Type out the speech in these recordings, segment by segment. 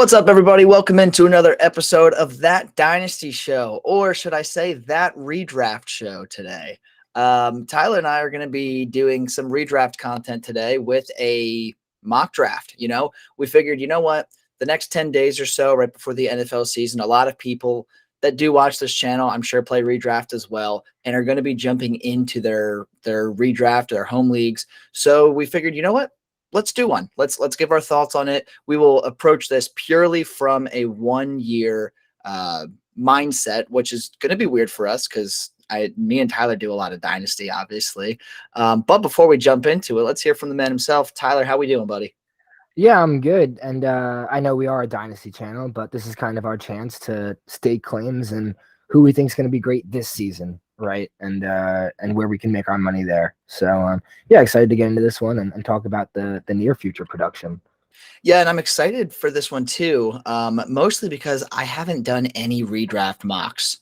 What's up, everybody? Welcome into another episode of That Dynasty Show, or should I say That Redraft Show today. Tyler and I are going to be doing some redraft content today with a mock draft. We figured, you know what? The next 10 days or so, right before the NFL season, a lot of people that do watch this channel, I'm sure, play redraft as well, and are going to be jumping into their redraft, their home leagues. So we figured, you know what? Let's do one. Let's give our thoughts on it. We will approach this purely from a 1 year mindset, which is going to be weird for us because me and Tyler do a lot of Dynasty, obviously. But before we jump into it, let's hear from the man himself. Tyler, how we doing, buddy? Yeah, I'm good. And I know we are a Dynasty channel, but this is kind of our chance to stake claims and who we think is going to be great this season, right? And where we can make our money there. So, yeah, excited to get into this one and talk about the near future production. Yeah, and I'm excited for this one too, mostly because I haven't done any redraft mocks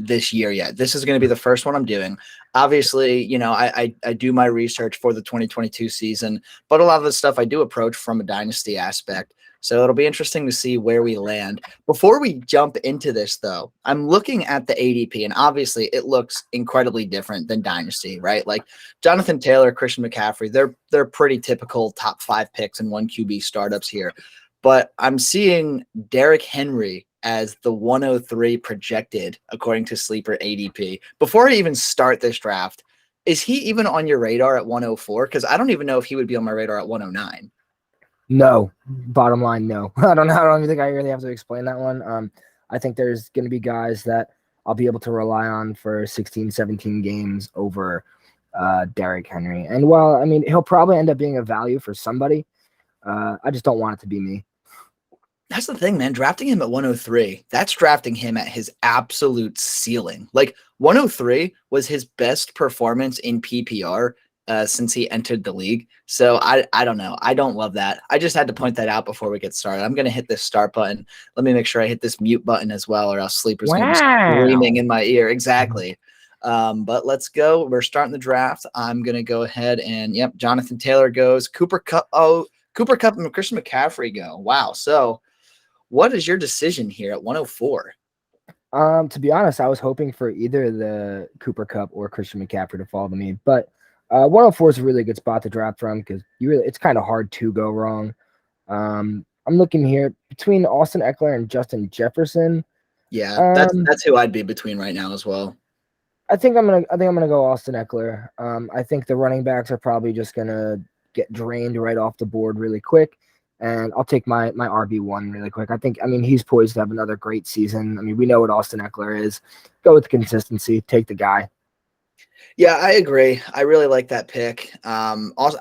this year yet. This is going to be the first one I'm doing. Obviously, I do my research for the 2022 season, but a lot of the stuff I do approach from a dynasty aspect. So it'll be interesting to see where we land. Before we jump into this, though, I'm looking at the ADP, and obviously it looks incredibly different than Dynasty, right? Like Jonathan Taylor, Christian McCaffrey, they're pretty typical top 5 picks and 1 QB startups here. But I'm seeing Derrick Henry as the 103 projected according to Sleeper ADP. Before I even start this draft, is he even on your radar at 104? Because I don't even know if he would be on my radar at 109. No, bottom line, no. I don't even think I really have to explain that one. I think there's going to be guys that I'll be able to rely on for 16, 17 games over Derrick Henry. And while, I mean, he'll probably end up being a value for somebody, I just don't want it to be me. That's the thing, man. Drafting him at 103, that's drafting him at his absolute ceiling. Like 103 was his best performance in PPR since he entered the league. So I don't know. I don't love that. I just had to point that out before we get started. I'm going to hit this start button. Let me make sure I hit this mute button as well, or else Sleeper's going to be screaming in my ear. Exactly. But let's go. We're starting the draft. I'm going to go ahead and, yep, Jonathan Taylor goes. Cooper Kupp and Christian McCaffrey go. Wow. So what is your decision here at 104? To be honest, I was hoping for either the Cooper Kupp or Christian McCaffrey to fall to me, but 104 is a really good spot to draft from because it's kind of hard to go wrong. I'm looking here between Austin Eckler and Justin Jefferson. Yeah, that's who I'd be between right now as well. I think I'm gonna go Austin Eckler. I think the running backs are probably just gonna get drained right off the board really quick. And I'll take my RB1 really quick. I mean, he's poised to have another great season. I mean, we know what Austin Eckler is. Go with the consistency. Take the guy. Yeah, I agree. I really like that pick. Also,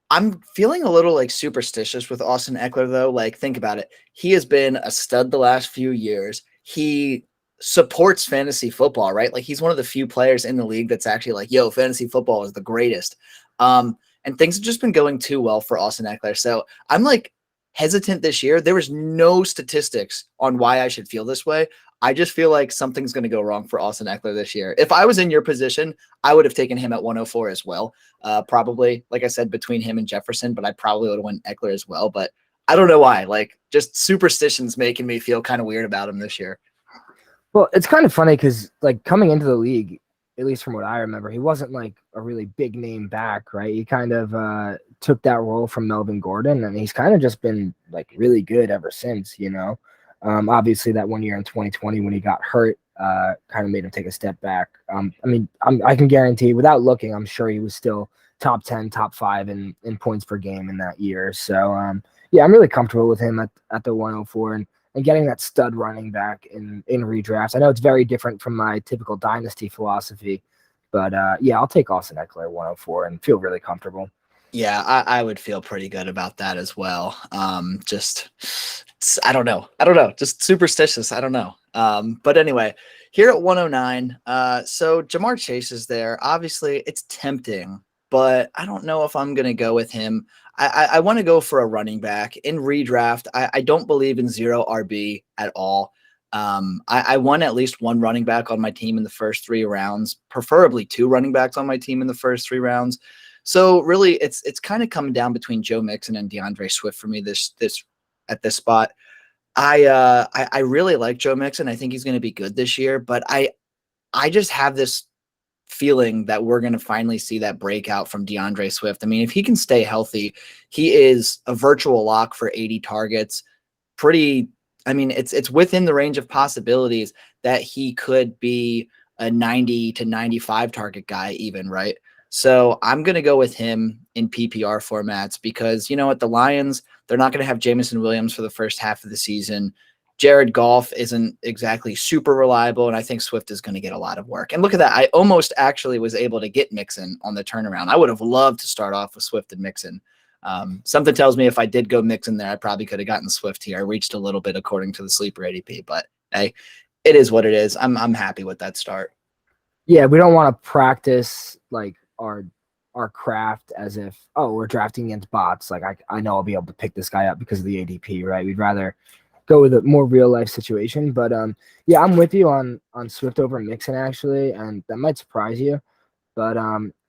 I'm feeling a little like superstitious with Austin Eckler, though. Like, think about it. He has been a stud the last few years. He supports fantasy football, right? Like, he's one of the few players in the league that's actually like, yo, fantasy football is the greatest. And things have just been going too well for Austin Eckler. So I'm like hesitant this year. There was no statistics on why I should feel this way. I just feel like something's going to go wrong for Austin Eckler this year. If I was in your position, I would have taken him at 104 as well. Probably, like I said, between him and Jefferson, but I probably would have went Eckler as well. But I don't know why. Like, just superstition's making me feel kind of weird about him this year. Well, it's kind of funny because, like, coming into the league, at least from what I remember, he wasn't like a really big name back, right? He kind of took that role from Melvin Gordon, and he's kind of just been like really good ever since, Obviously that 1 year in 2020 when he got hurt kind of made him take a step back. I mean, I can guarantee without looking, I'm sure he was still top 10, top 5 in points per game in that year. So, yeah, I'm really comfortable with him at the 104 and getting that stud running back in redrafts. I know it's very different from my typical dynasty philosophy, but yeah, I'll take Austin Eckler 104 and feel really comfortable. Yeah, I would feel pretty good about that as well. I don't know. Just superstitious. I don't know. But anyway, here at 109, so Jamar Chase is there. Obviously, it's tempting, but I don't know if I'm going to go with him. I want to go for a running back in redraft. I don't believe in zero RB at all. I want at least one running back on my team in the first 3 rounds, preferably 2 running backs on my team in the first 3 rounds. So really, it's kind of coming down between Joe Mixon and DeAndre Swift for me this at this spot. I really like Joe Mixon. I think he's going to be good this year, but I just have this feeling that we're going to finally see that breakout from DeAndre Swift. I mean, if he can stay healthy, he is a virtual lock for 80 targets. I mean, it's within the range of possibilities that he could be a 90 to 95 target guy even, right? So I'm going to go with him in PPR formats because, you know what, the Lions, they're not going to have Jameson Williams for the first half of the season. Jared Goff isn't exactly super reliable, and I think Swift is going to get a lot of work. And look at that. I almost actually was able to get Mixon on the turnaround. I would have loved to start off with Swift and Mixon. Something tells me if I did go Mixon there, I probably could have gotten Swift here. I reached a little bit according to the sleeper ADP, but hey, it is what it is. I'm happy with that start. Yeah, we don't want to practice like our craft as if, oh, we're drafting against bots. Like I know I'll be able to pick this guy up because of the ADP, right? We'd rather go with a more real life situation. But yeah, I'm with you on Swift over Mixon actually, and that might surprise you. But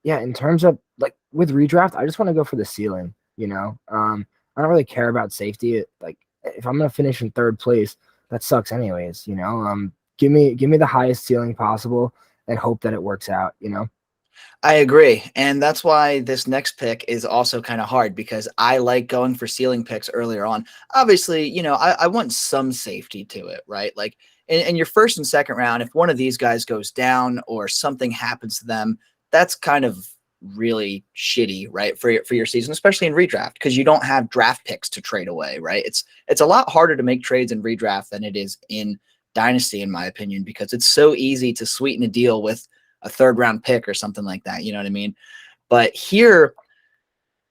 yeah, in terms of like with redraft, I just want to go for the ceiling. You know, I don't really care about safety. Like if I'm gonna finish in third place, that sucks anyways. You know, give me the highest ceiling possible and hope that it works out. You know. I agree. And that's why this next pick is also kind of hard because I like going for ceiling picks earlier on. Obviously, you know, I want some safety to it, right? Like in your first and second round, if one of these guys goes down or something happens to them, that's kind of really shitty, right? For your season, especially in redraft, because you don't have draft picks to trade away, right? It's a lot harder to make trades in redraft than it is in Dynasty, in my opinion, because it's so easy to sweeten a deal with a third round pick or something like that. You know what I mean? But here,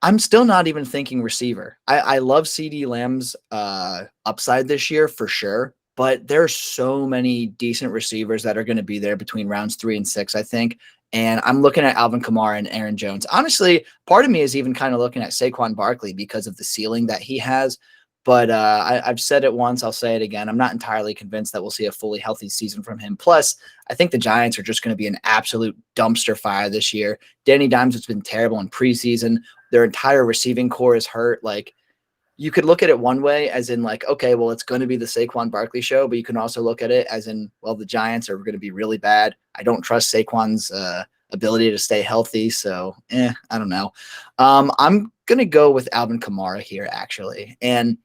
I'm still not even thinking receiver. I love CD Lamb's upside this year for sure, but there's so many decent receivers that are going to be there between rounds 3 and 6, I think. And I'm looking at Alvin Kamara and Aaron Jones. Honestly, part of me is even kind of looking at Saquon Barkley because of the ceiling that he has. But I've said it once, I'll say it again. I'm not entirely convinced that we'll see a fully healthy season from him. Plus, I think the Giants are just going to be an absolute dumpster fire this year. Danny Dimes has been terrible in preseason. Their entire receiving core is hurt. Like, you could look at it one way as in like, okay, well, it's going to be the Saquon Barkley show, but you can also look at it as in, well, the Giants are going to be really bad. I don't trust Saquon's ability to stay healthy. So, I don't know. I'm going to go with Alvin Kamara here, actually. And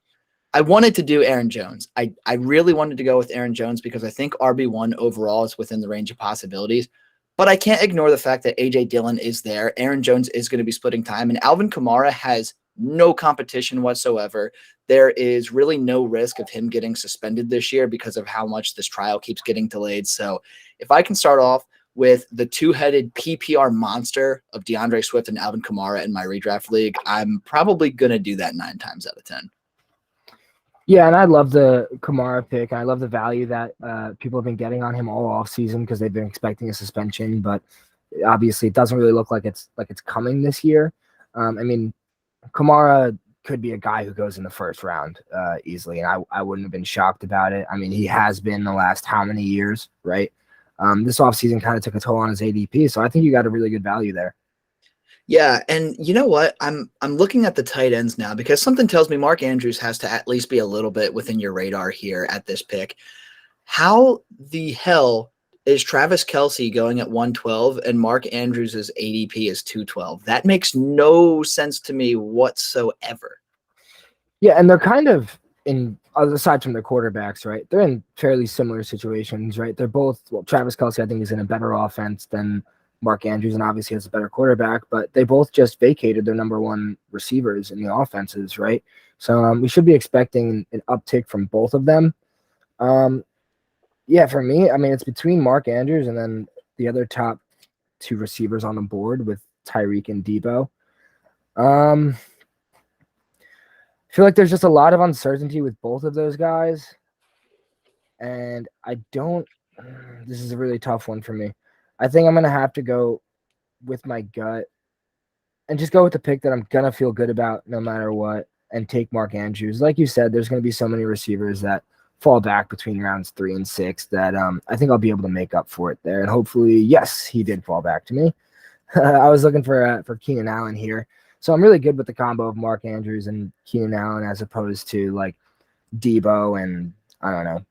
I wanted to do Aaron Jones. I really wanted to go with Aaron Jones because I think RB1 overall is within the range of possibilities. But I can't ignore the fact that A.J. Dillon is there. Aaron Jones is going to be splitting time. And Alvin Kamara has no competition whatsoever. There is really no risk of him getting suspended this year because of how much this trial keeps getting delayed. So if I can start off with the two-headed PPR monster of DeAndre Swift and Alvin Kamara in my redraft league, I'm probably going to do that 9 times out of 10. Yeah, and I love the Kamara pick. I love the value that people have been getting on him all off season because they've been expecting a suspension, but obviously it doesn't really look like it's coming this year. I mean, Kamara could be a guy who goes in the first round easily, and I wouldn't have been shocked about it. I mean, he has been the last how many years, right? This offseason kind of took a toll on his ADP, so I think you got a really good value there. Yeah, and you know what? I'm looking at the tight ends now because something tells me Mark Andrews has to at least be a little bit within your radar here at this pick. How the hell is Travis Kelce going at 112 and Mark Andrews' ADP is 212? That makes no sense to me whatsoever. Yeah, and they're kind of in, aside from their quarterbacks, right? They're in fairly similar situations, right? They're both, well, Travis Kelce, I think, is in a better offense than Mark Andrews, and obviously has a better quarterback, but they both just vacated their number one receivers in the offenses, right? So we should be expecting an uptick from both of them. Yeah, for me, I mean, it's between Mark Andrews and then the other top 2 receivers on the board with Tyreek and Debo. I feel like there's just a lot of uncertainty with both of those guys. And this is a really tough one for me. I think I'm going to have to go with my gut and just go with the pick that I'm going to feel good about no matter what and take Mark Andrews. Like you said, there's going to be so many receivers that fall back between rounds 3 and 6 that I think I'll be able to make up for it there. And hopefully, yes, he did fall back to me. I was looking for Keenan Allen here. So I'm really good with the combo of Mark Andrews and Keenan Allen as opposed to like Debo and I don't know,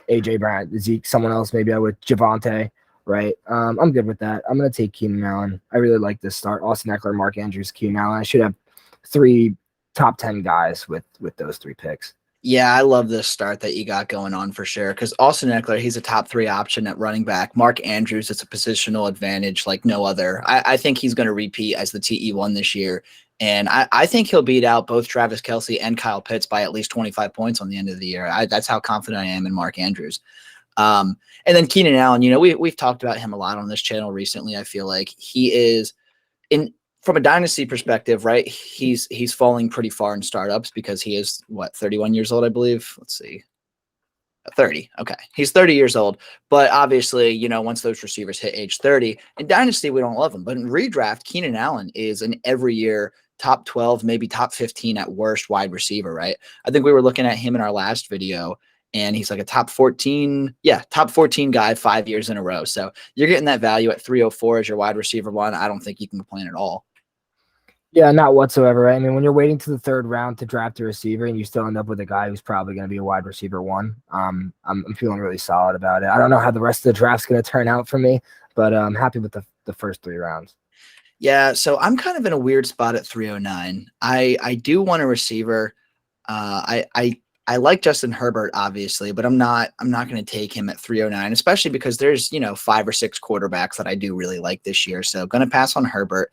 AJ Brown, Zeke, someone else, maybe I would Javante, right? I'm good with that. I'm going to take Keenan Allen. I really like this start. Austin Eckler, Mark Andrews, Keenan Allen. I should have 3 top 10 guys with those 3 picks. Yeah, I love this start that you got going on for sure. Because Austin Eckler, he's a top 3 option at running back. Mark Andrews, it's a positional advantage like no other. I think he's going to repeat as the TE1 this year. And I think he'll beat out both Travis Kelce and Kyle Pitts by at least 25 points on the end of the year. That's how confident I am in Mark Andrews. And then Keenan Allen, we've talked about him a lot on this channel recently. I feel like he is from a dynasty perspective, right? He's falling pretty far in startups because he is 31 years old, I believe. Let's see. 30. Okay. He's 30 years old, but obviously, once those receivers hit age 30 in dynasty, we don't love them, but in redraft, Keenan Allen is an every year top 12, maybe top 15 at worst wide receiver, right? I think we were looking at him in our last video and he's like a top 14 guy 5 years in a row. So you're getting that value at 304 as your wide receiver 1. I don't think you can complain at all. Yeah, not whatsoever. Right? I mean, when you're waiting to the 3rd round to draft a receiver and you still end up with a guy who's probably going to be a wide receiver 1, I'm feeling really solid about it. I don't know how the rest of the draft's going to turn out for me, but I'm happy with the first 3 rounds. Yeah, so I'm kind of in a weird spot at 309. I do want a receiver. I like Justin Herbert, obviously, but I'm not going to take him at 309, especially because there's 5 or 6 quarterbacks that I do really like this year. So going to pass on Herbert.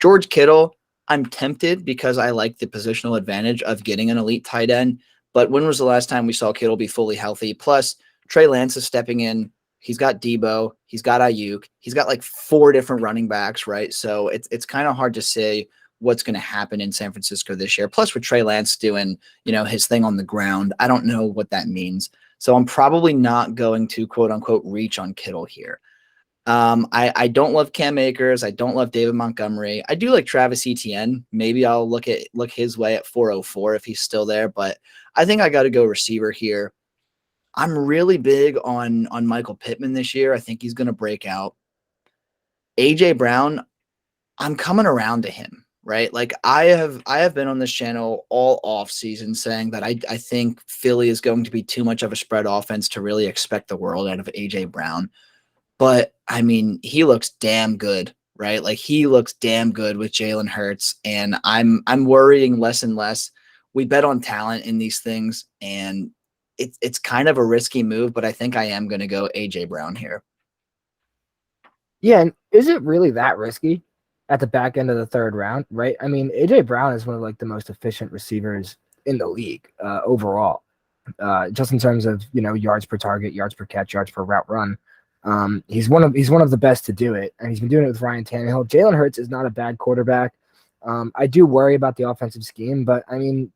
George Kittle, I'm tempted because I like the positional advantage of getting an elite tight end. But when was the last time we saw Kittle be fully healthy? Plus, Trey Lance is stepping in. He's got Debo. He's got Ayuk. He's got like 4 different running backs, right? So it's kind of hard to say what's going to happen in San Francisco this year. Plus, with Trey Lance doing, his thing on the ground, I don't know what that means. So I'm probably not going to quote unquote reach on Kittle here. I don't love Cam Akers. I don't love David Montgomery. I do like Travis Etienne. Maybe I'll look his way at 404 if he's still there, but I think I got to go receiver here. I'm really big on Michael Pittman this year. I think he's going to break out. AJ Brown, I'm coming around to him, right? Like I have been on this channel all off season saying that I think Philly is going to be too much of a spread offense to really expect the world out of AJ Brown. But I mean, he looks damn good, right? Like he looks damn good with Jalen Hurts, and I'm worrying less and less. We bet on talent in these things, and it's kind of a risky move, but I think I am going to go AJ Brown here. Yeah, and is it really that risky at the back end of the 3rd round, right? I mean, AJ Brown is one of like the most efficient receivers in the league overall, just in terms of yards per target, yards per catch, yards per route run. He's one of the best to do it, and he's been doing it with Ryan Tannehill. Jalen Hurts is not a bad quarterback. I do worry about the offensive scheme, but I mean,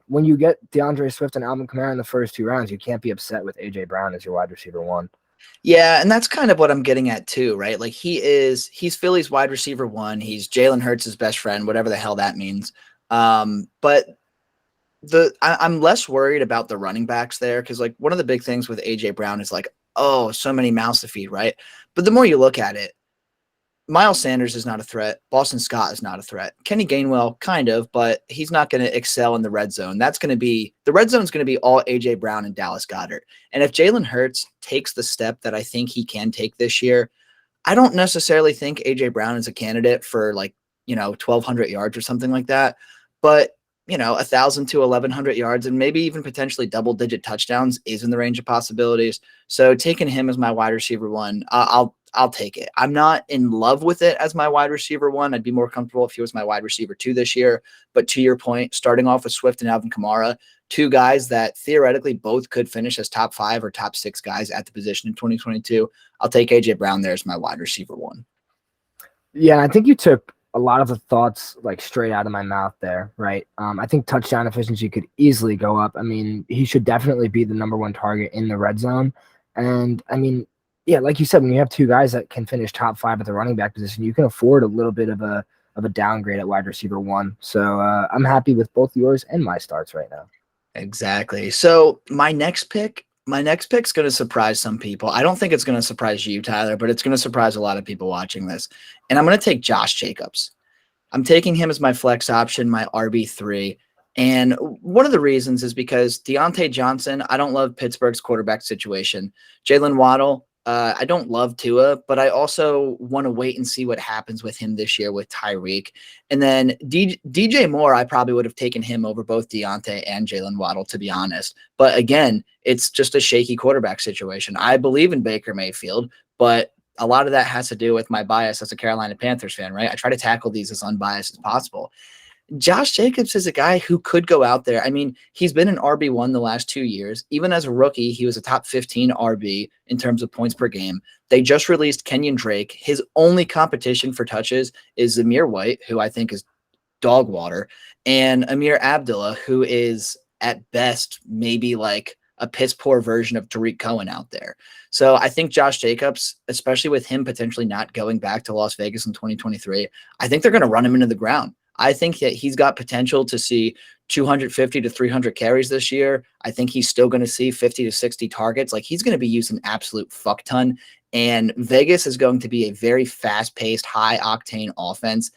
when you get DeAndre Swift and Alvin Kamara in the first 2 rounds, you can't be upset with AJ Brown as your wide receiver 1. Yeah, and that's kind of what I'm getting at too, right? Like he's Philly's wide receiver 1. He's Jalen Hurts' best friend, whatever the hell that means. But I'm less worried about the running backs there because like one of the big things with AJ Brown is like, oh, so many mouths to feed, right? But the more you look at it, Miles Sanders is not a threat. Boston Scott is not a threat. Kenny Gainwell, kind of, but he's not going to excel in the red zone. The red zone is going to be all AJ Brown and Dallas Goedert. And if Jalen Hurts takes the step that I think he can take this year, I don't necessarily think AJ Brown is a candidate for 1,200 yards or something like that. But 1,000 to 1,100 yards and maybe even potentially double-digit touchdowns is in the range of possibilities. So taking him as my wide receiver 1, I'll take it. I'm not in love with it as my wide receiver 1. I'd be more comfortable if he was my wide receiver 2 this year. But to your point, starting off with Swift and Alvin Kamara, 2 guys that theoretically both could finish as top 5 or top 6 guys at the position in 2022. I'll take AJ Brown there as my wide receiver 1. Yeah, I think you took a lot of the thoughts like straight out of my mouth there, right? I think touchdown efficiency could easily go up. I mean, he should definitely be the number 1 target in the red zone. And I mean, yeah, like you said, when you have 2 guys that can finish top 5 at the running back position, you can afford a little bit of a downgrade at wide receiver 1. So I'm happy with both yours and my starts right now. Exactly. So my next pick's going to surprise some people. I don't think it's going to surprise you, Tyler, but it's going to surprise a lot of people watching this. And I'm going to take Josh Jacobs. I'm taking him as my flex option, my RB3. And one of the reasons is because Deontay Johnson, I don't love Pittsburgh's quarterback situation. Jalen Waddle, I don't love Tua, but I also want to wait and see what happens with him this year with Tyreek. And then DJ Moore, I probably would have taken him over both Deontay and Jalen Waddle, to be honest. But again, it's just a shaky quarterback situation. I believe in Baker Mayfield, but a lot of that has to do with my bias as a Carolina Panthers fan, right? I try to tackle these as unbiased as possible. Josh Jacobs is a guy who could go out there. I mean, he's been an RB1 the last 2 years. Even as a rookie, he was a top 15 RB in terms of points per game. They just released Kenyon Drake. His only competition for touches is Zamir White, who I think is dog water, and Amir Abdullah, who is at best maybe like a piss poor version of Tariq Cohen out there. So I think Josh Jacobs, especially with him potentially not going back to Las Vegas in 2023, I think they're going to run him into the ground. I think that he's got potential to see 250 to 300 carries this year. I think he's still going to see 50 to 60 targets. Like, he's going to be used an absolute fuck ton. And Vegas is going to be a very fast-paced, high-octane offense.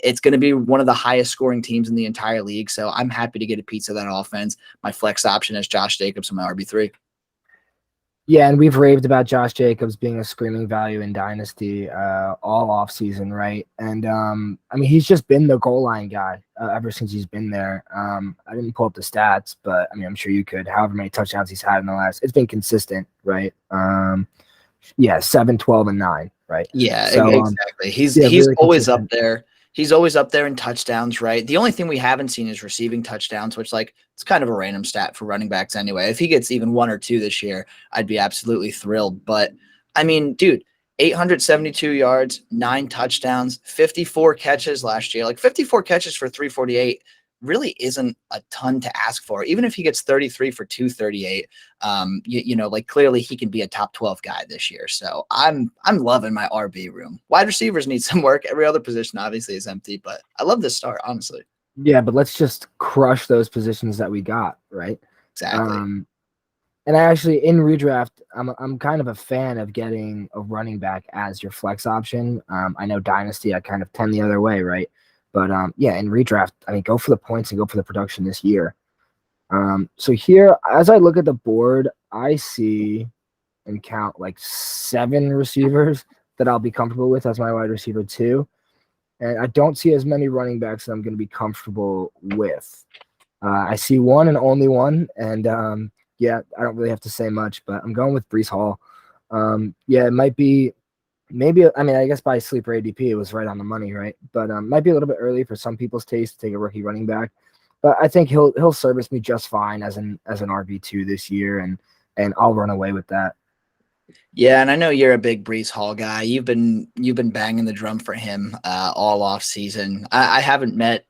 It's going to be one of the highest scoring teams in the entire league. So I'm happy to get a piece of that offense. My flex option is Josh Jacobs and my RB3. Yeah, and we've raved about Josh Jacobs being a screaming value in Dynasty all offseason, right? And, I mean, he's just been the goal line guy ever since he's been there. I didn't pull up the stats, but, I mean, I'm sure you could. However many touchdowns he's had in the last – it's been consistent, right? Yeah, 7, 12, and 9, right? Yeah, so, exactly. He's really always consistent. up there. He's always up there in touchdowns, right? The only thing we haven't seen is receiving touchdowns, which, like, it's kind of a random stat for running backs anyway. If he gets even 1 or 2 this year, I'd be absolutely thrilled. But, I mean, dude, 872 yards, 9 touchdowns, 54 catches last year. Like, 54 catches for 348 really isn't a ton to ask for. Even if he gets 33 for 238, you know, like, clearly he can be a top 12 guy this year. So I'm loving my RB room. Wide receivers need some work. Every other position obviously is empty, but I love this start, honestly. Yeah, but let's just crush those positions that we got, right? Exactly. And I actually, in redraft, I'm kind of a fan of getting a running back as your flex option. I know Dynasty, I kind of tend the other way, right? But yeah, in redraft, I mean, go for the points and go for the production this year. So here, as I look at the board, I see and count like 7 receivers that I'll be comfortable with as my wide receiver 2. And I don't see as many running backs that I'm going to be comfortable with. I see one and only one, and yeah, I don't really have to say much, but I'm going with Breece Hall. Yeah, it might be maybe, I mean, I guess by sleeper ADP, it was right on the money, right? But might be a little bit early for some people's taste to take a rookie running back. But I think he'll service me just fine as an RB2 this year, and I'll run away with that. Yeah, and I know you're a big Breece Hall guy. You've been banging the drum for him all off season. I haven't met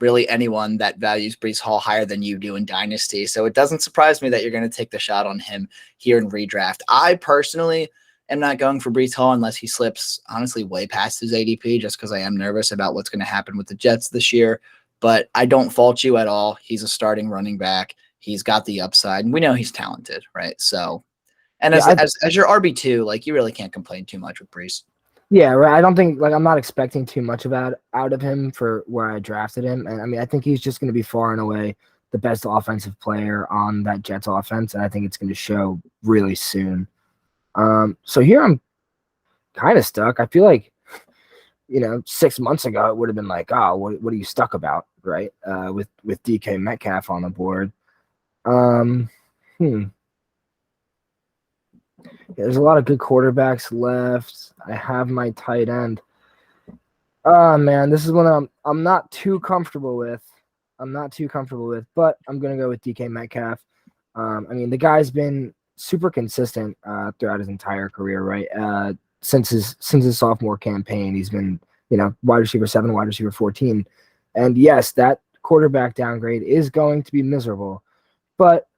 really anyone that values Breece Hall higher than you do in Dynasty, so it doesn't surprise me that you're going to take the shot on him here in redraft. I personally am not going for Breece Hall unless he slips, honestly, way past his ADP, just because I am nervous about what's going to happen with the Jets this year. But I don't fault you at all. He's a starting running back. He's got the upside, and we know he's talented, right? So. And Yeah, as your RB2, like, you really can't complain too much with Breece. yeah, right. I don't think, like, I'm not expecting too much out of him for where I drafted him. And I mean, I think he's just going to be far and away the best offensive player on that Jets offense, and I think it's going to show really soon. So here I'm kind of stuck. I feel like, 6 months ago it would have been like, oh, what are you stuck about, right? With DK Metcalf on the board. There's a lot of good quarterbacks left. I have my tight end. Oh man, this is one I'm not too comfortable with. But I'm gonna go with DK Metcalf. I mean, the guy's been super consistent throughout his entire career, right? Since his sophomore campaign, he's been wide receiver 7, wide receiver 14, and yes, that quarterback downgrade is going to be miserable, but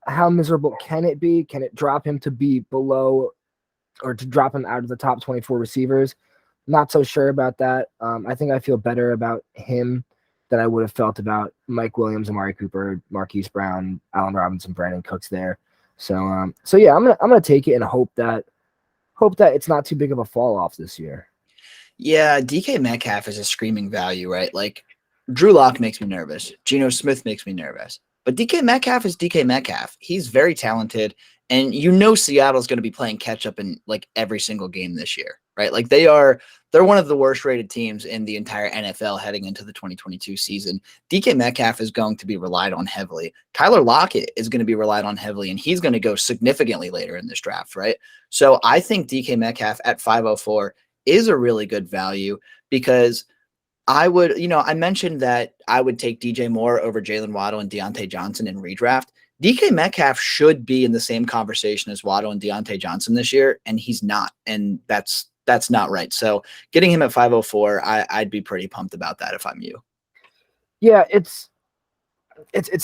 how miserable can it be? Can it drop him to be below, or to drop him out of the top 24 receivers? Not so sure about that. I think I feel better about him than I would have felt about Mike Williams, Amari Cooper, Marquise Brown, Allen Robinson, Brandon Cooks there. So yeah, I'm gonna take it and hope that it's not too big of a fall off this year. Yeah, DK Metcalf is a screaming value, right? Like, Drew Lock makes me nervous. Geno Smith makes me nervous. But DK Metcalf is DK Metcalf. He's very talented. And Seattle's going to be playing catch up in like every single game this year, right? Like they're one of the worst rated teams in the entire NFL heading into the 2022 season. DK Metcalf is going to be relied on heavily. Tyler Lockett is going to be relied on heavily, and he's going to go significantly later in this draft, right? So I think DK Metcalf at 504 is a really good value because I would, I mentioned that I would take DJ Moore over Jalen Waddle and Deontay Johnson in redraft. DK Metcalf should be in the same conversation as Waddle and Deontay Johnson this year, and he's not, and that's not right. So getting him at 504, I'd be pretty pumped about that if I'm you. Yeah, it's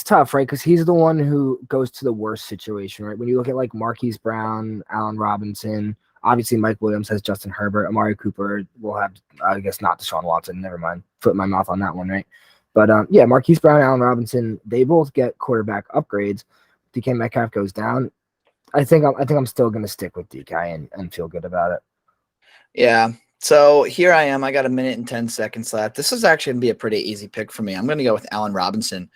tough, right? Because he's the one who goes to the worst situation, right? When you look at like Marquise Brown, Allen Robinson, obviously Mike Williams has Justin Herbert, Amari Cooper will have, I guess, not Deshaun Watson. Never mind, foot in my mouth on that one, right? But yeah, Marquise Brown, Allen Robinson, they both get quarterback upgrades. DK Metcalf goes down. I think I'm still going to stick with DK and feel good about it. Yeah. So here I am. I got 1 minute and 10 seconds left. This is actually going to be a pretty easy pick for me. I'm going to go with Allen Robinson.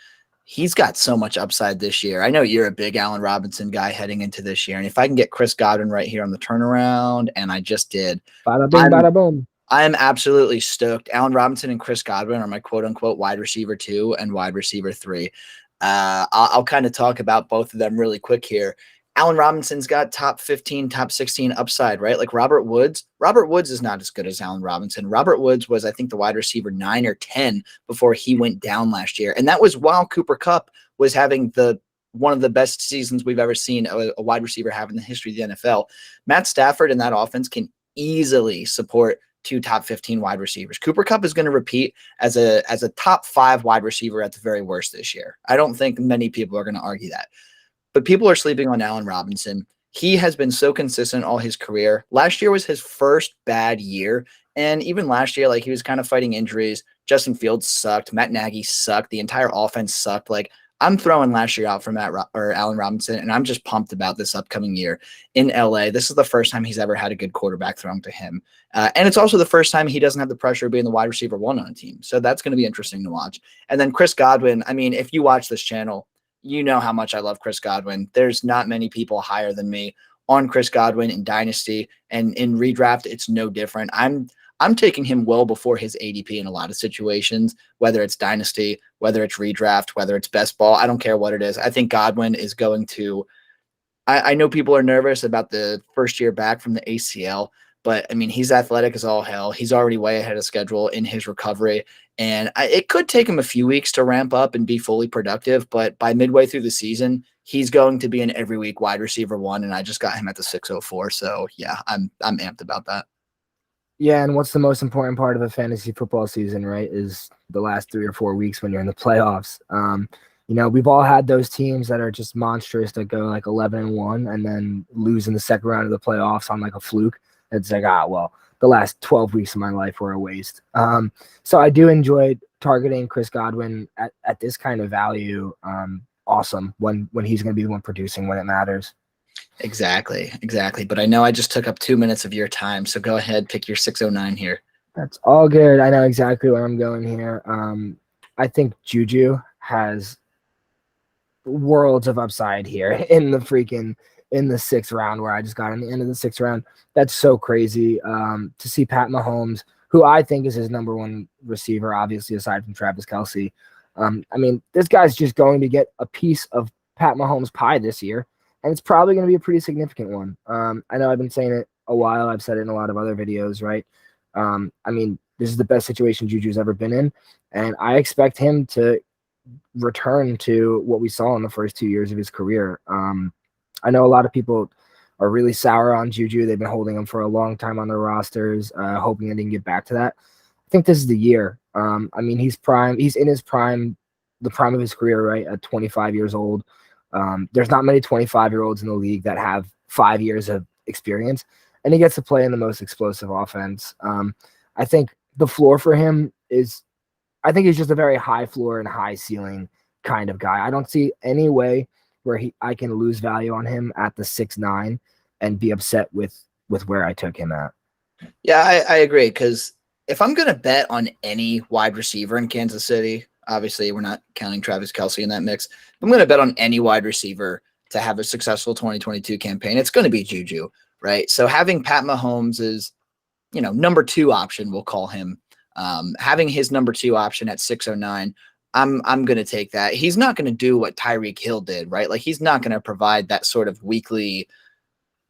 He's got so much upside this year. I know you're a big Allen Robinson guy heading into this year. And if I can get Chris Godwin right here on the turnaround, and I just did. Bada bing, bada boom. I am absolutely stoked. Allen Robinson and Chris Godwin are my quote-unquote wide receiver 2 and wide receiver 3. I'll kind of talk about both of them really quick here. Allen Robinson's got top 15, top 16 upside, right? Like Robert Woods. Robert Woods is not as good as Allen Robinson. Robert Woods was, I think, the wide receiver 9 or 10 before he went down last year. And that was while Cooper Kupp was having one of the best seasons we've ever seen a wide receiver have in the history of the NFL. Matt Stafford in that offense can easily support 2 top 15 wide receivers. Cooper Kupp is going to repeat as a top 5 wide receiver at the very worst this year. I don't think many people are going to argue that. But people are sleeping on Allen Robinson. He has been so consistent all his career. Last year was his first bad year. And even last year, like he was kind of fighting injuries. Justin Fields sucked. Matt Nagy sucked. The entire offense sucked. Like I'm throwing last year out for Allen Robinson, and I'm just pumped about this upcoming year in LA. This is the first time he's ever had a good quarterback thrown to him. And it's also the first time he doesn't have the pressure of being the wide receiver 1 on a team. So that's going to be interesting to watch. And then Chris Godwin, I mean, if you watch this channel, you know how much I love Chris Godwin. There's not many people higher than me on Chris Godwin in Dynasty, and in redraft, it's no different. I'm taking him well before his ADP in a lot of situations, whether it's Dynasty, whether it's redraft, whether it's best ball. I don't care what it is. I think Godwin is going to – I know people are nervous about the first year back from the ACL, but, I mean, he's athletic as all hell. He's already way ahead of schedule in his recovery. And it could take him a few weeks to ramp up and be fully productive, but by midway through the season, he's going to be an every week wide receiver 1, and I just got him at the 604. So, yeah, I'm amped about that. Yeah, and what's the most important part of a fantasy football season, right, is the last 3 or 4 weeks when you're in the playoffs. We've all had those teams that are just monstrous that go like 11-1 and then lose in the second round of the playoffs on like a fluke. It's like, the last 12 weeks of my life were a waste. So I do enjoy targeting Chris Godwin at this kind of value. Awesome when he's going to be the one producing when it matters. Exactly. But I know I just took up 2 minutes of your time, so go ahead, pick your 609 here. That's all good. I know exactly where I'm going here. I think Juju has worlds of upside here in the 6th round, where I just got in the end of the 6th round. That's so crazy to see Pat Mahomes, who I think is his number 1 receiver, obviously, aside from Travis Kelce. I mean, this guy's just going to get a piece of Pat Mahomes' pie this year, and it's probably going to be a pretty significant one. I know I've been saying it a while. I've said it in a lot of other videos, right? I mean, this is the best situation Juju's ever been in, and I expect him to return to what we saw in the first 2 years of his career. I know a lot of people are really sour on Juju. They've been holding him for a long time on their rosters, hoping that he can get back to that. I think this is the year. I mean, he's in his prime, the prime of his career, right, at 25 years old. There's not many 25-year-olds in the league that have 5 years of experience, and he gets to play in the most explosive offense. I think the floor for him is, I think he's just a very high floor and high ceiling kind of guy. I don't see any way where I can lose value on him at the 6'9" and be upset with where I took him at. Yeah, I agree, because if I'm going to bet on any wide receiver in Kansas City, obviously we're not counting Travis Kelce in that mix. If I'm going to bet on any wide receiver to have a successful 2022 campaign, it's going to be Juju, right? So having Pat Mahomes is, number 2 option, we'll call him. Having his number 2 option at 609, I'm going to take that. He's not going to do what Tyreek Hill did, right? Like, he's not going to provide that sort of weekly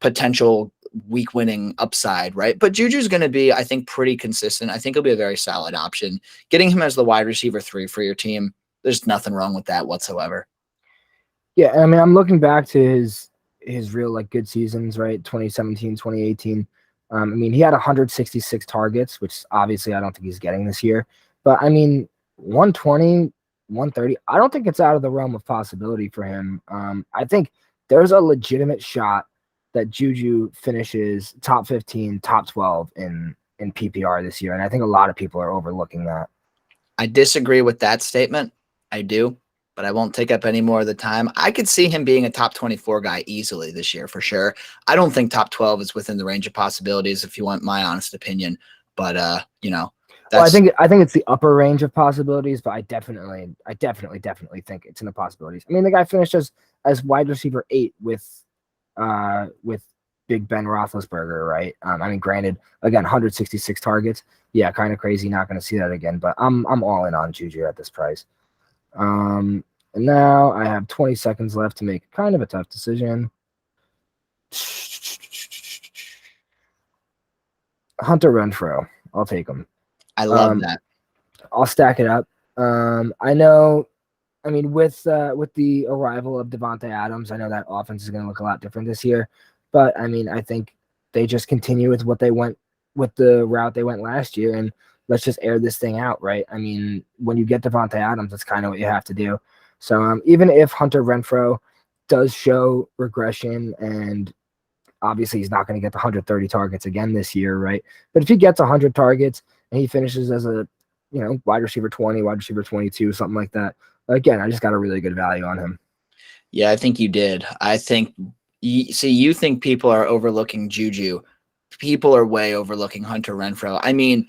potential week winning upside, right? But Juju's going to be, I think, pretty consistent. I think he'll be a very solid option. Getting him as the wide receiver 3 for your team, there's nothing wrong with that whatsoever. Yeah, I mean, I'm looking back to his real like good seasons, right? 2017, 2018. I mean, he had 166 targets, which obviously I don't think he's getting this year. But I mean, 120, 130, I don't think it's out of the realm of possibility for him. I think there's a legitimate shot that Juju finishes top 15, top 12 in PPR this year. And I think a lot of people are overlooking that. I disagree with that statement. I do, but I won't take up any more of the time. I could see him being a top 24 guy easily this year for sure. I don't think top 12 is within the range of possibilities, if you want my honest opinion. But well, I think it's the upper range of possibilities, but I definitely think it's in the possibilities. I mean, the guy finished as wide receiver 8 with Big Ben Roethlisberger, right? I mean, granted, again, 166 targets. Yeah, kind of crazy. Not going to see that again, but I'm all in on Juju at this price. And now I have 20 seconds left to make kind of a tough decision. Hunter Renfrow. I'll take him. I love that. I'll stack it up. I know. I mean, with the arrival of Devontae Adams, I know that offense is going to look a lot different this year. But I mean, I think they just continue with the route they went last year, and let's just air this thing out, right? I mean, when you get Devontae Adams, that's kind of what you have to do. So even if Hunter Renfrow does show regression, and obviously he's not going to get the 130 targets again this year, right? But if he gets 100 targets and he finishes as a wide receiver 20, wide receiver 22, something like that, again, I just got a really good value on him. Yeah, I think you did. I think you think people are overlooking Juju. People are way overlooking Hunter Renfrow. I mean,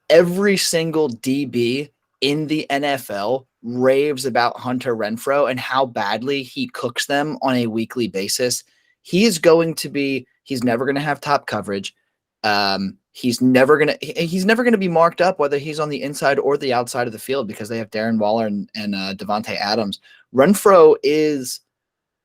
every single DB in the NFL raves about Hunter Renfrow and how badly he cooks them on a weekly basis. He's never going to have top coverage. He's never going to be marked up, whether he's on the inside or the outside of the field, because they have Darren Waller and Devontae Adams. Renfrow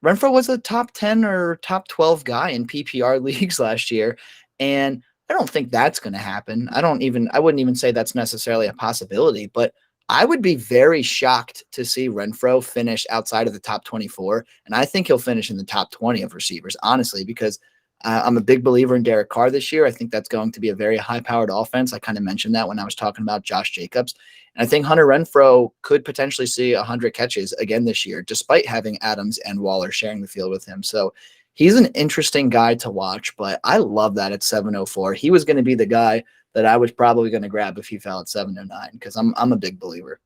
was a top 10 or top 12 guy in PPR leagues last year. And I don't think that's going to happen. I wouldn't even say that's necessarily a possibility, but I would be very shocked to see Renfrow finish outside of the top 24. And I think he'll finish in the top 20 of receivers, honestly, because I'm a big believer in Derek Carr this year. I think that's going to be a very high-powered offense. I kind of mentioned that when I was talking about Josh Jacobs. And I think Hunter Renfrow could potentially see 100 catches again this year, despite having Adams and Waller sharing the field with him. So he's an interesting guy to watch, but I love that at 704. He was going to be the guy that I was probably going to grab if he fell at 709, because I'm a big believer.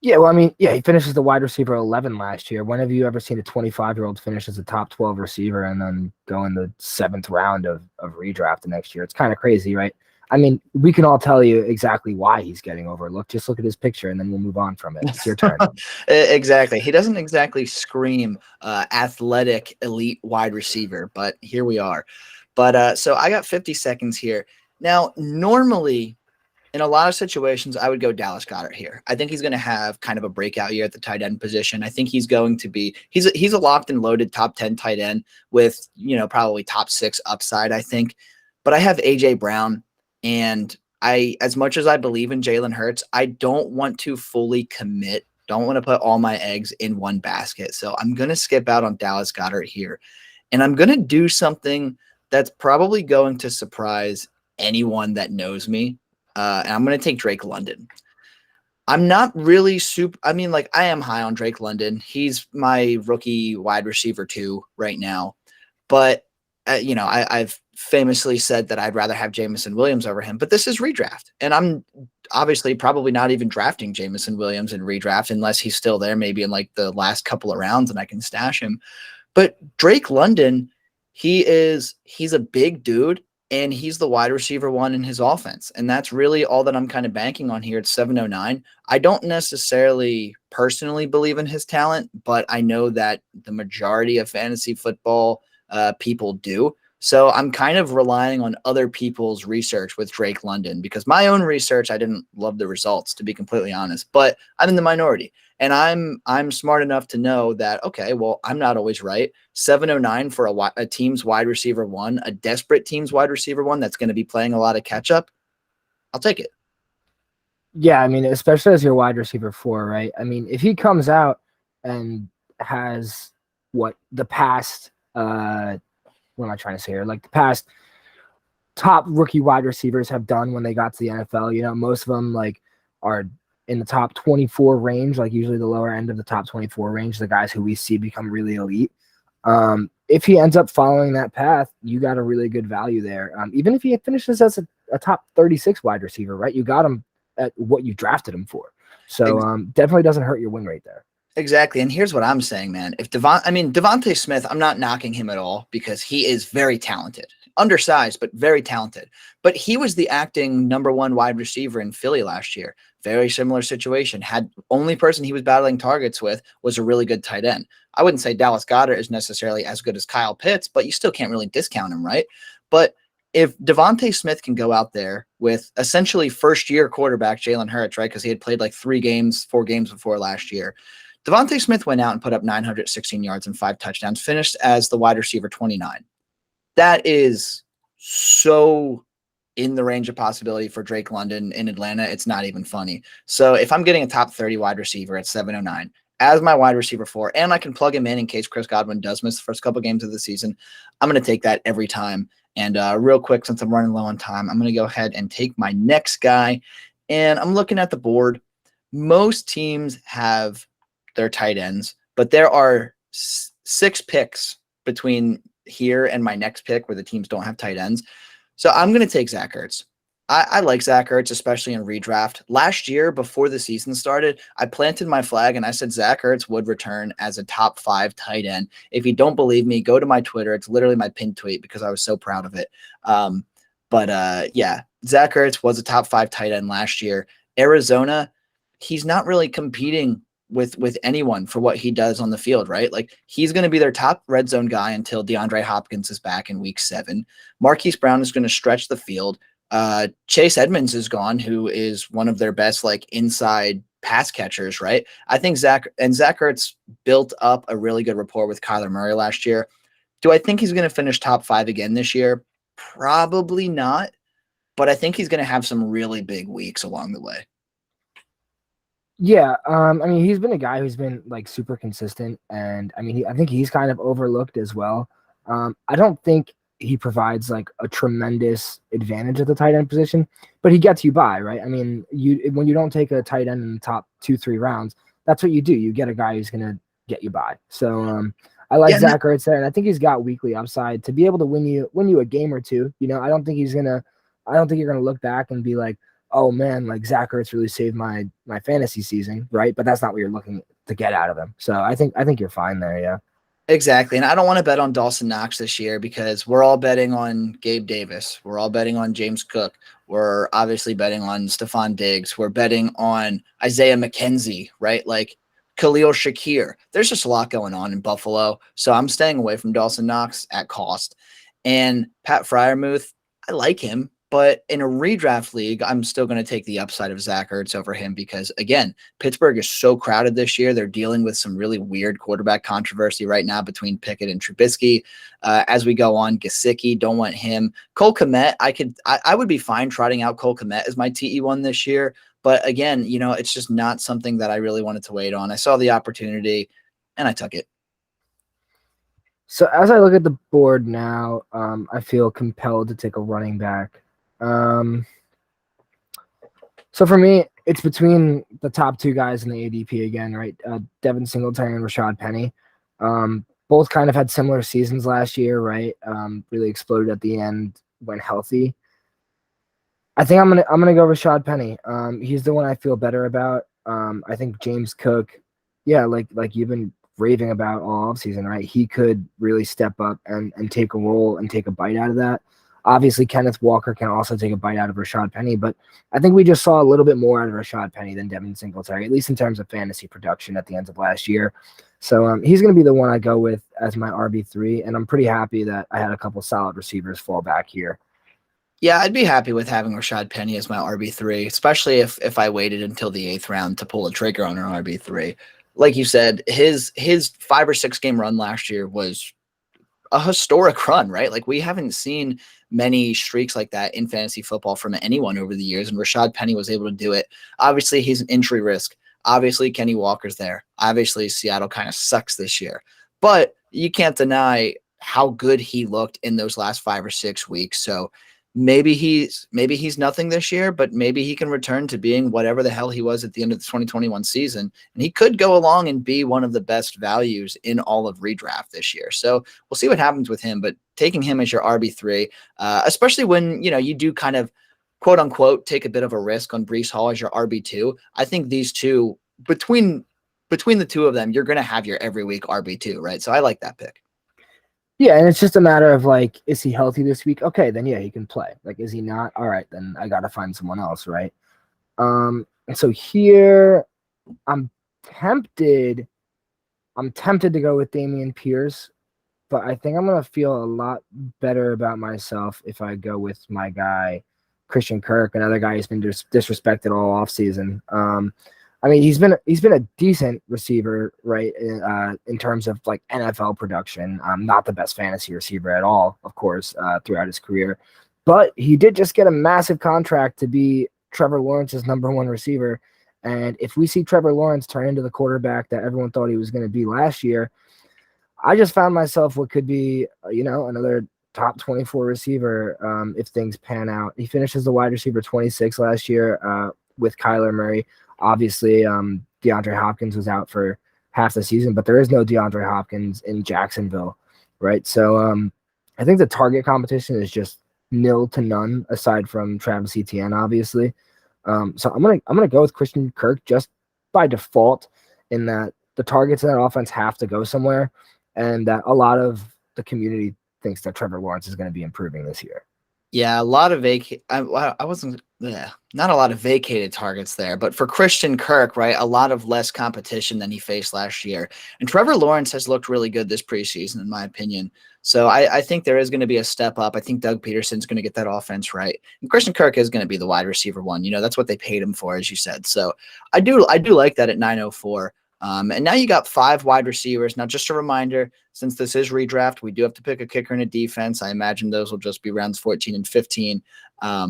Yeah, well, I mean, yeah, he finishes the wide receiver 11 last year. When have you ever seen a 25-year-old finish as a top 12 receiver and then go in the 7th round of redraft the next year? It's kind of crazy, right? I mean, we can all tell you exactly why he's getting overlooked. Just look at his picture, and then we'll move on from it. It's your turn. Exactly. He doesn't exactly scream athletic, elite wide receiver, but here we are. But so I got 50 seconds here. Now, normally, in a lot of situations, I would go Dallas Goedert here. I think he's going to have kind of a breakout year at the tight end position. I think he's going to be he's a locked and loaded top 10 tight end with, probably top 6 upside, I think. But I have AJ Brown, and as much as I believe in Jalen Hurts, I don't want to fully commit. Don't want to put all my eggs in one basket. So I'm going to skip out on Dallas Goedert here. And I'm going to do something that's probably going to surprise anyone that knows me. And I'm going to take Drake London. I'm not really I am high on Drake London. He's my rookie wide receiver 2 right now. But, I've famously said that I'd rather have Jameson Williams over him. But this is redraft. And I'm obviously probably not even drafting Jameson Williams in redraft unless he's still there, maybe in like the last couple of rounds and I can stash him. But Drake London, he's a big dude. and he's the wide receiver one in his offense. And that's really all that I'm kind of banking on here at 709. I don't necessarily personally believe in his talent, but I know that the majority of fantasy football people do. So I'm kind of relying on other people's research with Drake London, because my own research, I didn't love the results, to be completely honest, but I'm in the minority. And I'm smart enough to know that, okay, well, I'm not always right. 709 for a team's wide receiver one, a desperate team's wide receiver one that's going to be playing a lot of catch up. I'll take it. Yeah, I mean, especially as your wide receiver 4, right? I mean, if he comes out and has the past what am I trying to say here? Like the past top rookie wide receivers have done when they got to the NFL. You know, most of them like are in the top 24 range, like usually the lower end of the top 24 range, the guys who we see become really elite. If he ends up following that path, you got a really good value there. Even if he finishes as a top 36 wide receiver, right? You got him at what you drafted him for. So definitely doesn't hurt your win rate there. Exactly. And here's what I'm saying, man. If Devontae Smith, I'm not knocking him at all because he is very talented, undersized, but very talented. But he was the acting number one wide receiver in Philly last year. Very similar situation. Only person he was battling targets with was a really good tight end. I wouldn't say Dallas Goedert is necessarily as good as Kyle Pitts, but you still can't really discount him, right? But if Devontae Smith can go out there with essentially first-year quarterback Jalen Hurts, right, because he had played like 4 games before last year, Devontae Smith went out and put up 916 yards and 5 touchdowns, finished as the wide receiver 29. That is so in the range of possibility for Drake London in Atlanta. It's not even funny. So if I'm getting a top 30 wide receiver at 709 as my wide receiver 4, and I can plug him in case Chris Godwin does miss the first couple games of the season, I'm going to take that every time. And real quick, since I'm running low on time, I'm going to go ahead and take my next guy. And I'm looking at the board. Most teams have their tight ends, but there are 6 picks between here and my next pick where the teams don't have tight ends. So I'm going to take Zach Ertz. I like Zach Ertz, especially in redraft. Last year, before the season started, I planted my flag and I said Zach Ertz would return as a top 5 tight end. If you don't believe me, go to my Twitter. It's literally my pinned tweet because I was so proud of it. Yeah, Zach Ertz was a top 5 tight end last year. Arizona, he's not really competing with anyone for what he does on the field, right? Like he's going to be their top red zone guy until DeAndre Hopkins is back in week 7. Marquise Brown is going to stretch the field. Chase Edmonds is gone, who is one of their best like inside pass catchers, right? I think Zach Ertz built up a really good rapport with Kyler Murray last year. Do I think he's going to finish top 5 again this year? Probably not, but I think he's going to have some really big weeks along the way. Yeah, I mean, he's been a guy who's been like super consistent, and I mean, I think he's kind of overlooked as well. I don't think he provides like a tremendous advantage at the tight end position, but he gets you by, right? I mean, when you don't take a tight end in the top 2-3 rounds, that's what you do. You get a guy who's gonna get you by. So I like Zach Ertz there, and I think he's got weekly upside to be able to win you a game or two. You know, I don't think you're gonna look back and be like, oh man, like Zach Ertz really saved my fantasy season, right? But that's not what you're looking to get out of him. So I think you're fine there, yeah. Exactly. And I don't want to bet on Dawson Knox this year because we're all betting on Gabe Davis. We're all betting on James Cook. We're obviously betting on Stephon Diggs. We're betting on Isaiah McKenzie, right? Like Khalil Shakir. There's just a lot going on in Buffalo. So I'm staying away from Dawson Knox at cost. And Pat Freiermuth, I like him. But in a redraft league, I'm still going to take the upside of Zach Ertz over him because, again, Pittsburgh is so crowded this year. They're dealing with some really weird quarterback controversy right now between Pickett and Trubisky. As we go on, Gesicki, don't want him. Cole Kmet, I would be fine trotting out Cole Kmet as my TE1 this year. But, again, you know, it's just not something that I really wanted to wait on. I saw the opportunity, and I took it. So as I look at the board now, I feel compelled to take a running back. So for me, it's between the top 2 guys in the ADP again, right? Devin Singletary and Rashad Penny. Both kind of had similar seasons last year, right? Really exploded at the end when healthy. I think I'm gonna go Rashad Penny. He's the one I feel better about. I think James Cook, yeah, like you've been raving about all offseason, right? He could really step up and take a role and take a bite out of that. Obviously, Kenneth Walker can also take a bite out of Rashad Penny, but I think we just saw a little bit more out of Rashad Penny than Devin Singletary, at least in terms of fantasy production at the end of last year. So he's going to be the one I go with as my RB3, and I'm pretty happy that I had a couple solid receivers fall back here. Yeah, I'd be happy with having Rashad Penny as my RB3, especially if I waited until the 8th round to pull a trigger on an RB3. Like you said, his 5 or 6 game run last year was a historic run, right? Like we haven't seen many streaks like that in fantasy football from anyone over the years, and Rashad Penny was able to do it. Obviously, he's an injury risk. Obviously, Kenny Walker's there. Obviously, Seattle kind of sucks this year, but you can't deny how good he looked in those last 5 or 6 weeks. So maybe he's nothing this year, but maybe he can return to being whatever the hell he was at the end of the 2021 season, and he could go along and be one of the best values in all of redraft this year. So we'll see what happens with him, but taking him as your RB3, especially when you do kind of quote unquote take a bit of a risk on Breece Hall as your RB2. I think these two between the two of them, you're going to have your every week RB2, right? So I like that pick. Yeah, and it's just a matter of like, is he healthy this week? Okay, then yeah, he can play. Like, is he not? All right, then I got to find someone else, right? And so here, I'm tempted to go with Damian Pierce, but I think I'm gonna feel a lot better about myself if I go with my guy Christian Kirk, another guy who's been disrespected all offseason. I mean, he's been a decent receiver, right? In terms of like NFL production, not the best fantasy receiver at all, of course, throughout his career. But he did just get a massive contract to be Trevor Lawrence's #1 receiver. And if we see Trevor Lawrence turn into the quarterback that everyone thought he was going to be last year, I just found myself what could be, another top 24 receiver if things pan out. He finishes the wide receiver 26 last year with Kyler Murray. Obviously, DeAndre Hopkins was out for half the season, but there is no DeAndre Hopkins in Jacksonville, right? So I think the target competition is just nil to none, aside from Travis Etienne, obviously. So I'm gonna go with Christian Kirk just by default, in that the targets in that offense have to go somewhere, and that a lot of the community thinks that Trevor Lawrence is going to be improving this year. Yeah, a lot of not a lot of vacated targets there, but for Christian Kirk, right, a lot of less competition than he faced last year. And Trevor Lawrence has looked really good this preseason, in my opinion. So I think there is going to be a step up. I think Doug Peterson's going to get that offense right. And Christian Kirk is going to be the wide receiver one. That's what they paid him for, as you said. So I do like that at 904. And now you got 5 wide receivers. Now, just a reminder, since this is redraft, we do have to pick a kicker and a defense. I imagine those will just be rounds 14 and 15,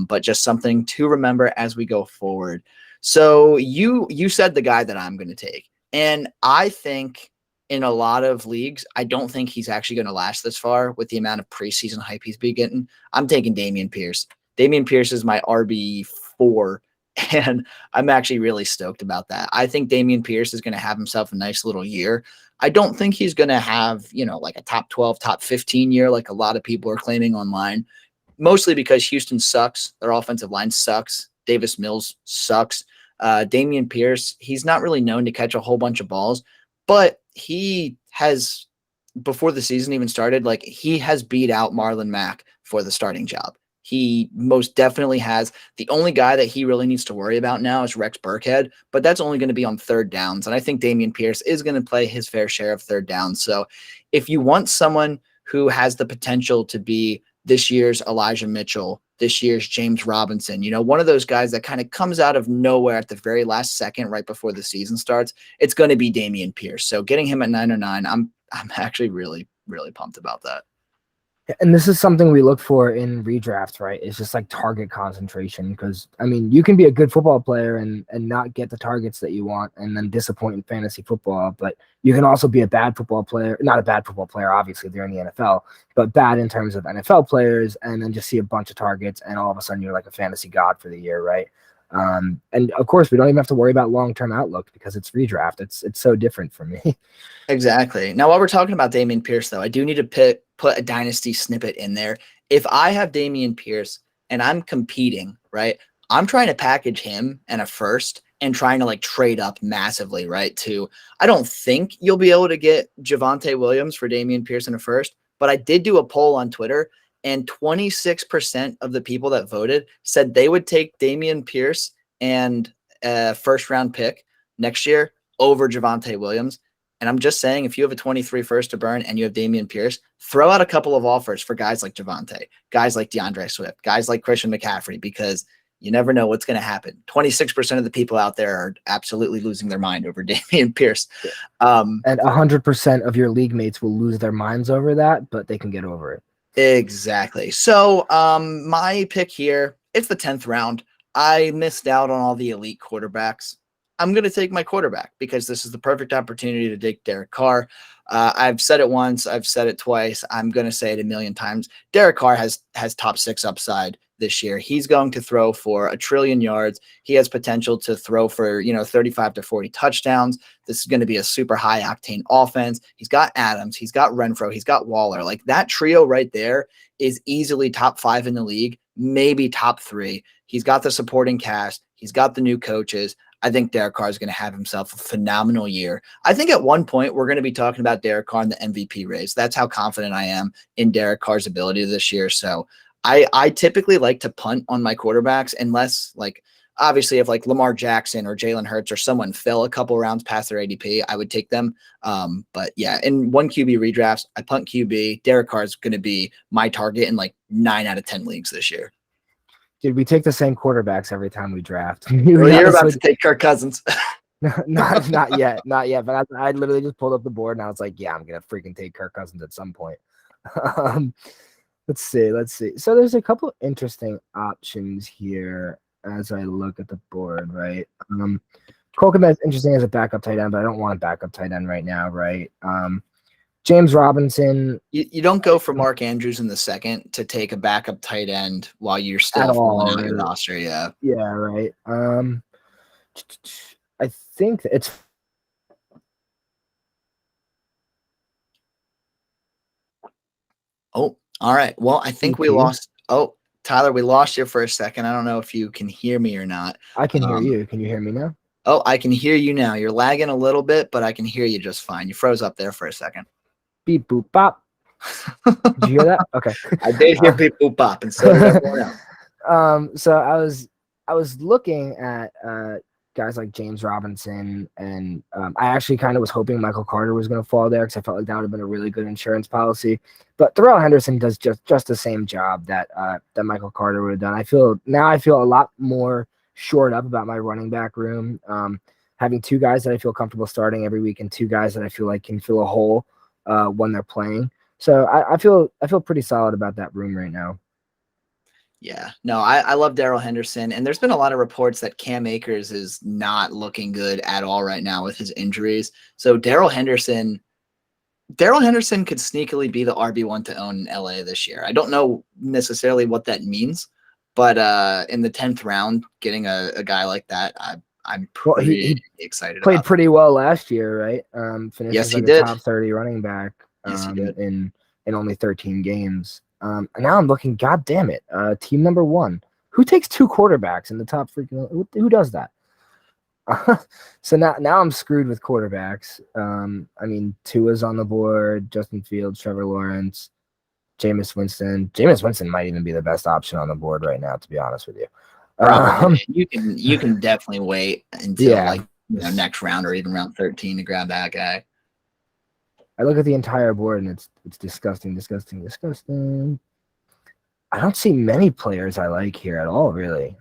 but just something to remember as we go forward. So you said the guy that I'm going to take, and I think in a lot of leagues, I don't think he's actually going to last this far with the amount of preseason hype he's been getting. I'm taking Damian Pierce. Damian Pierce is my RB4. And I'm actually really stoked about that. I think Damien Pierce is going to have himself a nice little year. I don't think he's going to have, like a top 12, top 15 year, like a lot of people are claiming online, mostly because Houston sucks. Their offensive line sucks. Davis Mills sucks. Damien Pierce, he's not really known to catch a whole bunch of balls, but he has, before the season even started, like he has beat out Marlon Mack for the starting job. He most definitely has. The only guy that he really needs to worry about now is Rex Burkhead, but that's only going to be on third downs. And I think Damian Pierce is going to play his fair share of third downs. So if you want someone who has the potential to be this year's Elijah Mitchell, this year's James Robinson, one of those guys that kind of comes out of nowhere at the very last second, right before the season starts, it's going to be Damian Pierce. So getting him at 909, I'm actually really, really pumped about that. And this is something we look for in redrafts, right? It's just like target concentration, because I mean, you can be a good football player and not get the targets that you want and then disappoint in fantasy football, but you can also be a bad football player, not a bad football player, obviously they're in the NFL, but bad in terms of NFL players, and then just see a bunch of targets and all of a sudden you're like a fantasy god for the year, right? And of course, we don't even have to worry about long-term outlook because it's redraft. It's so different for me. Exactly. Now, while we're talking about Damian Pierce, though, I do need to put a dynasty snippet in there. If I have Damian Pierce and I'm competing, right, I'm trying to package him and a first and trying to like trade up massively, right? I don't think you'll be able to get Javonte Williams for Damian Pierce in a first, but I did do a poll on Twitter, and 26% of the people that voted said they would take Damian Pierce and a first-round pick next year over Javonte Williams. And I'm just saying, if you have a 23 first to burn and you have Damian Pierce, throw out a couple of offers for guys like Javonte, guys like DeAndre Swift, guys like Christian McCaffrey, because you never know what's going to happen. 26% of the people out there are absolutely losing their mind over Damian Pierce. And 100% of your league mates will lose their minds over that, but they can get over it. Exactly. So my pick here, it's the 10th round. I missed out on all the elite quarterbacks. I'm going to take my quarterback because this is the perfect opportunity to take Derek Carr. I've said it once. I've said it twice. I'm going to say it a million times. Derek Carr has top 6 upside this year. He's going to throw for 1 trillion yards. He has potential to throw for, 35 to 40 touchdowns. This is going to be a super high octane offense. He's got Adams. He's got Renfro. He's got Waller. Like, that trio right there is easily top 5 in the league, maybe top 3. He's got the supporting cast. He's got the new coaches. I think Derek Carr is going to have himself a phenomenal year. I think at one point we're going to be talking about Derek Carr in the MVP race. That's how confident I am in Derek Carr's ability this year. So I typically like to punt on my quarterbacks unless, like, obviously if like Lamar Jackson or Jalen Hurts or someone fell a couple rounds past their ADP, I would take them. But yeah, in 1 QB redrafts, I punt QB. Derek Carr is going to be my target in like 9 out of 10 leagues this year. Dude, we take the same quarterbacks every time we draft. You're about to take Kirk Cousins. not yet. But I literally just pulled up the board and I was like, yeah, I'm going to freaking take Kirk Cousins at some point. Let's see. So there's a couple interesting options here as I look at the board, right? Cole Kmet's interesting as a backup tight end, but I don't want a backup tight end right now, right? James Robinson. You don't go for Mark Andrews in the second to take a backup tight end while you're still filling out your roster. Yeah. Yeah, right. I think it's. Oh, all right. Well, I think we lost. Oh, Tyler, we lost you for a second. I don't know if you can hear me or not. I can hear you. Can you hear me now? Oh, I can hear you now. You're lagging a little bit, but I can hear you just fine. You froze up there for a second. Beep, boop, bop. Did you hear that? Okay. I did hear beep, boop, bop, and so did everyone else. So I was looking at guys like James Robinson, and I actually kind of was hoping Michael Carter was going to fall there because I felt like that would have been a really good insurance policy. But Darrell Henderson does just the same job that Michael Carter would have done. I feel a lot more shored up about my running back room. Having 2 guys that I feel comfortable starting every week and 2 guys that I feel like can fill a hole when they're playing. So I feel pretty solid about that room right now. Yeah, no, I love Darrell Henderson, and there's been a lot of reports that Cam Akers is not looking good at all right now with his injuries. So Darrell Henderson could sneakily be the RB1 to own in LA this year. I don't know necessarily what that means, but in the 10th round, getting a guy like that, I'm pretty excited. Played pretty well last year, right? Finished yes, like he did. A top 30 running back. Yes, he did. In only 13 games. And now I'm looking, God damn it, team number 1. Who takes 2 quarterbacks in the top freaking? Who does that? So now I'm screwed with quarterbacks. I mean, Tua's on the board, Justin Fields, Trevor Lawrence, Jameis Winston. Jameis Winston might even be the best option on the board right now, to be honest with you. You can definitely wait until next round or even round 13 to grab that guy. I look at the entire board and it's disgusting. I don't see many players I like here at all, really.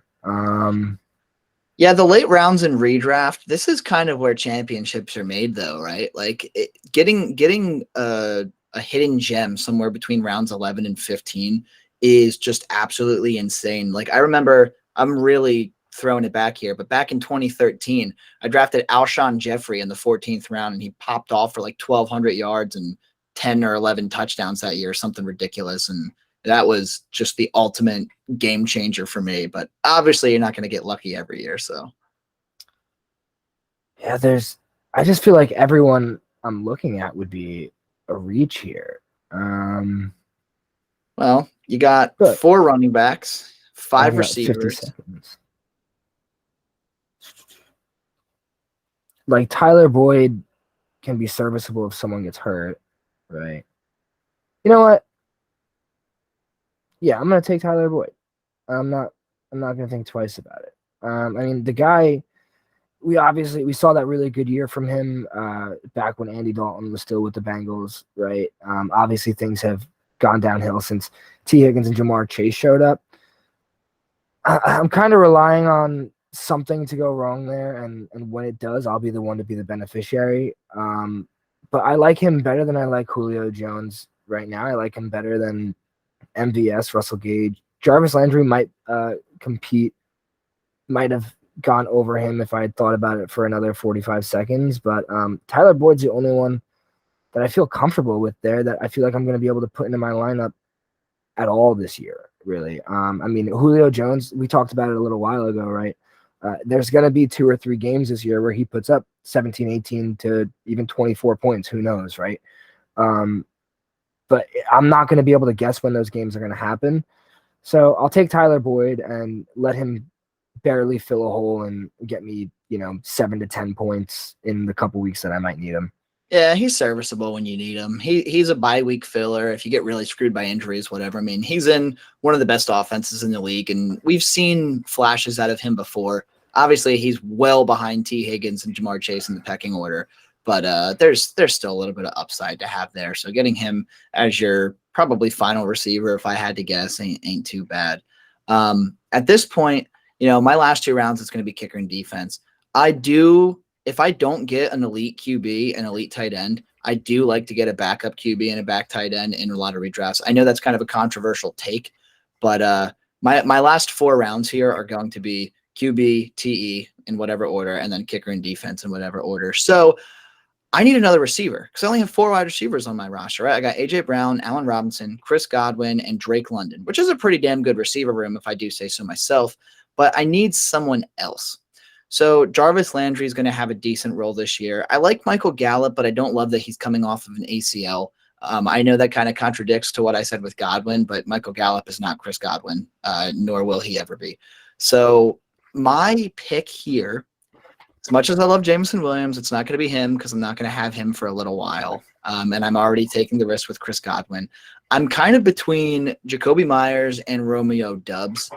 Yeah, the late rounds in redraft, this is kind of where championships are made, though, right? Like getting a hidden gem somewhere between rounds 11 and 15 is just absolutely insane. Like, I remember, I'm really throwing it back here, but back in 2013, I drafted Alshon Jeffrey in the 14th round, and he popped off for like 1,200 yards and 10 or 11 touchdowns that year, something ridiculous. And that was just the ultimate game changer for me. But obviously, you're not going to get lucky every year. So, yeah, I just feel like everyone I'm looking at would be a reach here. Well, you got 4 running backs, 5 receivers. Like, Tyler Boyd can be serviceable if someone gets hurt, right? You know what? Yeah, I'm gonna take Tyler Boyd. I'm not gonna think twice about it. I mean, the guy. We saw that really good year from him back when Andy Dalton was still with the Bengals, right? Obviously, things have gone downhill since T. Higgins and Jamar Chase showed up. I'm kind of relying on something to go wrong there, and when it does, I'll be the one to be the beneficiary. But I like him better than I like Julio Jones right now. I like him better than MVS, Russell Gage. Jarvis Landry might compete, might have gone over him if I had thought about it for another 45 seconds. But Tyler Boyd's the only one that I feel comfortable with there, that I feel like I'm going to be able to put into my lineup at all this year, really. I mean, Julio Jones, we talked about it a little while ago, right? There's going to be 2 or 3 games this year where he puts up 17, 18 to even 24 points. Who knows, right? But I'm not going to be able to guess when those games are going to happen. So I'll take Tyler Boyd and let him barely fill a hole and get me, 7 to 10 points in the couple weeks that I might need him. Yeah, he's serviceable when you need him. He's a bye week filler. If you get really screwed by injuries, whatever. I mean, he's in one of the best offenses in the league, and we've seen flashes out of him before. Obviously, he's well behind T. Higgins and Jamar Chase in the pecking order, but there's still a little bit of upside to have there. So getting him as your probably final receiver, if I had to guess, ain't too bad. At this point, my last 2 rounds is going to be kicker and defense. If I don't get an elite QB and elite tight end, I do like to get a backup QB and a back tight end in a lot of redrafts. I know that's kind of a controversial take, but my last 4 rounds here are going to be QB, TE in whatever order, and then kicker and defense in whatever order. So I need another receiver because I only have 4 wide receivers on my roster, right? I got A.J. Brown, Allen Robinson, Chris Godwin, and Drake London, which is a pretty damn good receiver room if I do say so myself, but I need someone else. So Jarvis Landry is going to have a decent role this year. I like Michael Gallup, but I don't love that he's coming off of an ACL. I know that kind of contradicts to what I said with Godwin, but Michael Gallup is not Chris Godwin, nor will he ever be. So my pick here, as much as I love Jameson Williams, it's not going to be him because I'm not going to have him for a little while. And I'm already taking the risk with Chris Godwin. I'm kind of between Jacoby Myers and Romeo Doubs.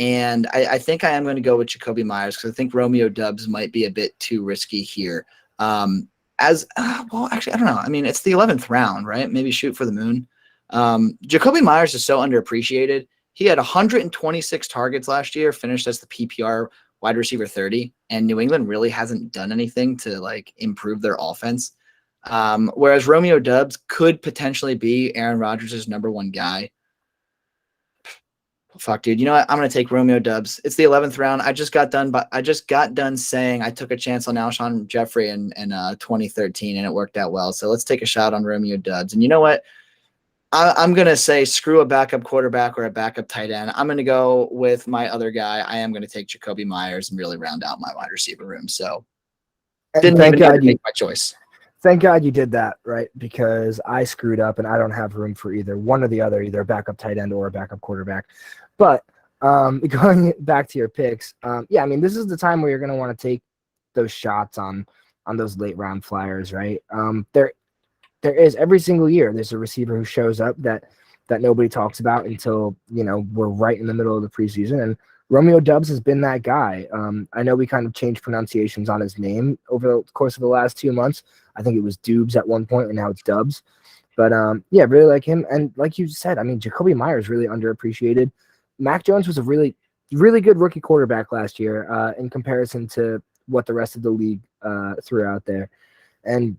And I think I am going to go with Jacoby Myers because I think Romeo Doubs might be a bit too risky here. Well, actually, I don't know. I mean, it's the 11th round, right? Maybe shoot for the moon. Jacoby Myers is so underappreciated. He had 126 targets last year, finished as the PPR wide receiver 30, and New England really hasn't done anything to improve their offense. Whereas Romeo Doubs could potentially be Aaron Rodgers' number 1 guy. Fuck, dude. You know what? I'm gonna take Romeo Doubs. It's the 11th round. I just got done saying I took a chance on Alshon Jeffrey in 2013, and it worked out well. So let's take a shot on Romeo Doubs. And you know what? I'm gonna say screw a backup quarterback or a backup tight end. I'm gonna go with my other guy. I am gonna take Jacoby Myers and really round out my wide receiver room. So didn't even get to make my choice. Thank God you did that, right? Because I screwed up and I don't have room for either one or the other, either a backup tight end or a backup quarterback. But going back to your picks, yeah, I mean, this is the time where you're going to want to take those shots on those late round flyers, right? There is every single year there's a receiver who shows up that nobody talks about until we're right in the middle of the preseason, and Romeo Doubs has been that guy. I know we kind of changed pronunciations on his name over the course of the last 2 months. I think it was Dubes at one point, and now it's Dubs. But yeah, really like him. And like you said, I mean, Jacoby Myers really underappreciated. Mac Jones was a really, really good rookie quarterback last year in comparison to what the rest of the league threw out there. And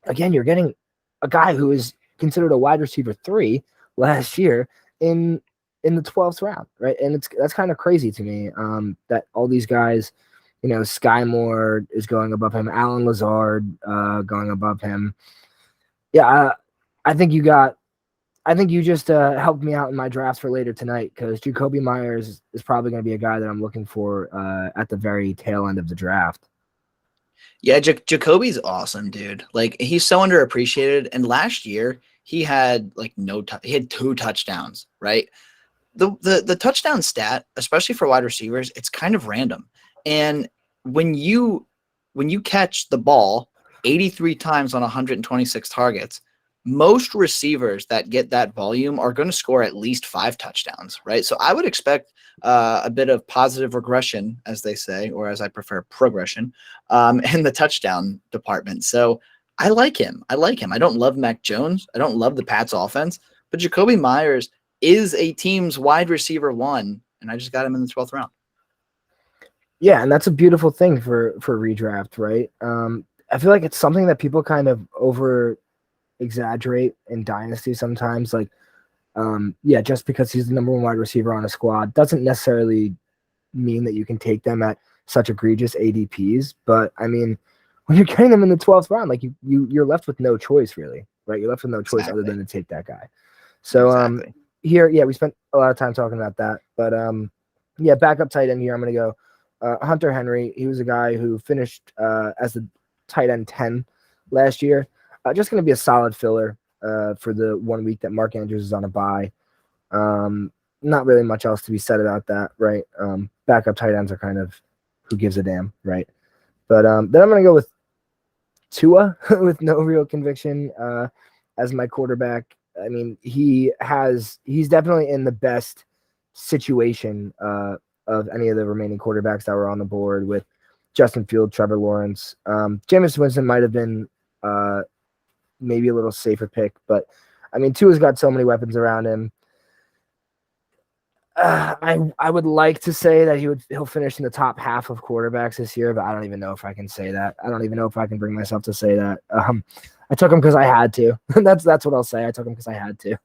again, you're getting a guy who is considered a wide receiver 3 last year in the 12th round, right? And that's kind of crazy to me that all these guys, Sky Moore is going above him, Alan Lazard going above him. Yeah, I think you just helped me out in my drafts for later tonight because Jacoby Myers is probably going to be a guy that I'm looking for at the very tail end of the draft. Yeah, Jacoby's awesome, dude. He's so underappreciated. And last year he had he had 2 touchdowns, right? The touchdown stat, especially for wide receivers, it's kind of random. And when you catch the ball 83 times on 126 targets, most receivers that get that volume are going to score at least 5 touchdowns, right? So I would expect a bit of positive regression, as they say, or as I prefer, progression, in the touchdown department. So I like him. I don't love Mac Jones. I don't love the Pats offense, but Jacoby Myers is a team's wide receiver 1, and I just got him in the 12th round. Yeah, and that's a beautiful thing for redraft, right? I feel like it's something that people kind of over exaggerate in Dynasty sometimes. Like, just because he's the number 1 wide receiver on a squad doesn't necessarily mean that you can take them at such egregious ADPs. But I mean, when you're getting them in the 12th round, like you're left with no choice, really, right? You're left with no choice other than to take that guy. So here, we spent a lot of time talking about that, but backup tight end here. I'm gonna go Hunter Henry. He was a guy who finished as the tight end 10 last year. Just going to be a solid filler for the 1 week that Mark Andrews is on a bye. Not really much else to be said about that, right? Backup tight ends are kind of who gives a damn, right? But then I'm going to go with Tua with no real conviction as my quarterback. I mean, he's definitely in the best situation of any of the remaining quarterbacks that were on the board with Justin Fields, Trevor Lawrence. Jameis Winston might have been maybe a little safer pick, but I mean, Tua's got so many weapons around him. I would like to say that he'll finish in the top half of quarterbacks this year, but I don't even know if I can say that. I don't even know if I can bring myself to say that. I took him because I had to. That's what I'll say. I took him because I had to.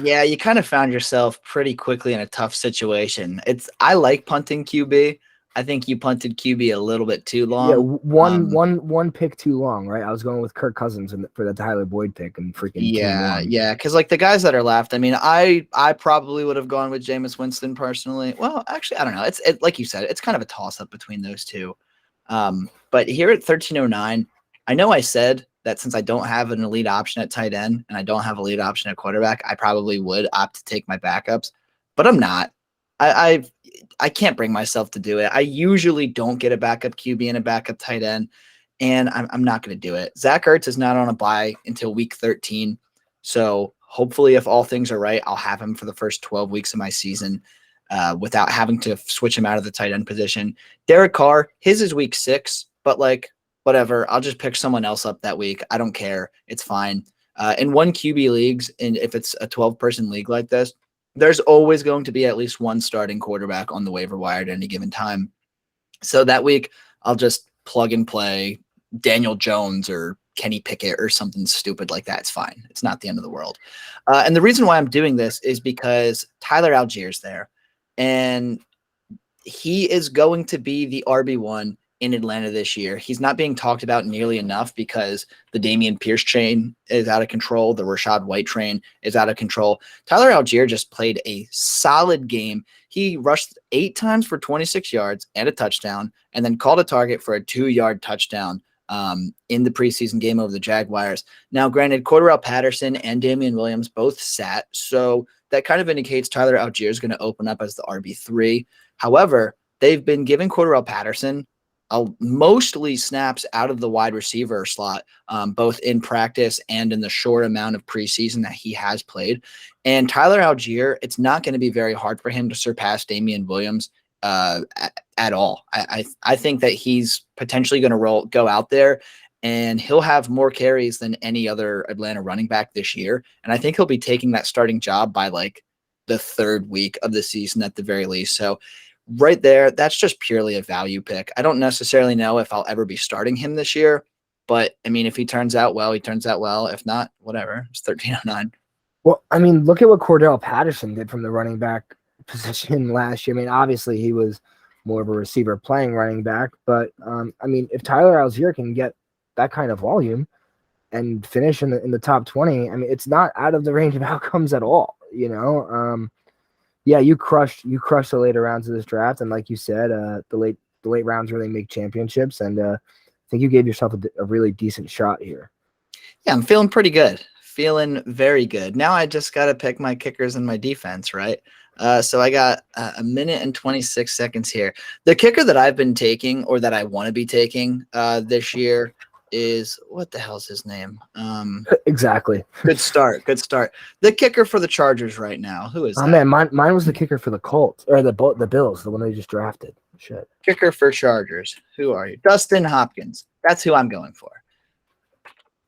Yeah, you kind of found yourself pretty quickly in a tough situation. I like punting QB. I think you punted QB a little bit too long. Yeah, one pick too long, right? I was going with Kirk Cousins for the Tyler Boyd pick and freaking yeah, because like the guys that are left, I mean, I probably would have gone with Jameis Winston personally. Well, actually, I don't know. It's like you said, it's kind of a toss up between those two. But here at 1309, I know I said that since I don't have an elite option at tight end and I don't have a lead option at quarterback, I probably would opt to take my backups, but I'm not. I can't bring myself to do it. I usually don't get a backup QB and a backup tight end, and I'm not going to do it. Zach Ertz is not on a bye until week 13, so hopefully if all things are right, I'll have him for the first 12 weeks of my season without having to switch him out of the tight end position. Derek Carr, his is week 6, but like whatever, I'll just pick someone else up that week. I don't care. It's fine. In 1 QB leagues, and if it's a 12-person league like this, there's always going to be at least one starting quarterback on the waiver wire at any given time. So that week, I'll just plug and play Daniel Jones or Kenny Pickett or something stupid like that. It's fine. It's not the end of the world. And the reason why I'm doing this is because Tyler Allgeier's there, and he is going to be the RB1 in Atlanta this year. He's not being talked about nearly enough because the Damian Pierce train is out of control. The Rachaad White train is out of control. Tyler Allgeier just played a solid game. He rushed 8 times for 26 yards and a touchdown, and then called a target for a 2-yard touchdown in the preseason game over the Jaguars. Now, granted, Cordarrelle Patterson and Damian Williams both sat, so that kind of indicates Tyler Allgeier is going to open up as the RB3. However, they've been giving Cordarrelle Patterson mostly snaps out of the wide receiver slot, both in practice and in the short amount of preseason that he has played. And Tyler Allgeier, it's not going to be very hard for him to surpass Damian Williams at all. I think that he's potentially going to go out there and he'll have more carries than any other Atlanta running back this year. And I think he'll be taking that starting job by like the 3rd week of the season at the very least. So right there, that's just purely a value pick. I don't necessarily know if I'll ever be starting him this year, but I mean, if he turns out well, he turns out well. If not, whatever. It's 1309. Well, I mean, look at what Cordarrelle Patterson did from the running back position last year. I mean, obviously he was more of a receiver playing running back, but I mean, if Tyler Allgeier can get that kind of volume and finish in the top 20, I mean, it's not out of the range of outcomes at all, you know? Yeah, you crushed the later rounds of this draft, and like you said, the late rounds really make championships, and I think you gave yourself a really decent shot here. Yeah, I'm feeling pretty good, feeling very good. Now I just got to pick my kickers and my defense, right? So I got a minute and 26 seconds here. The kicker that I've been taking, or that I want to be taking this year, is what the hell's his name? Exactly. Good start. The kicker for the Chargers right now. Who is Oh that? man, mine was the kicker for the Colts or the Bills, the one they just drafted. Shit. Kicker for Chargers. Who are you? Dustin Hopkins. That's who I'm going for.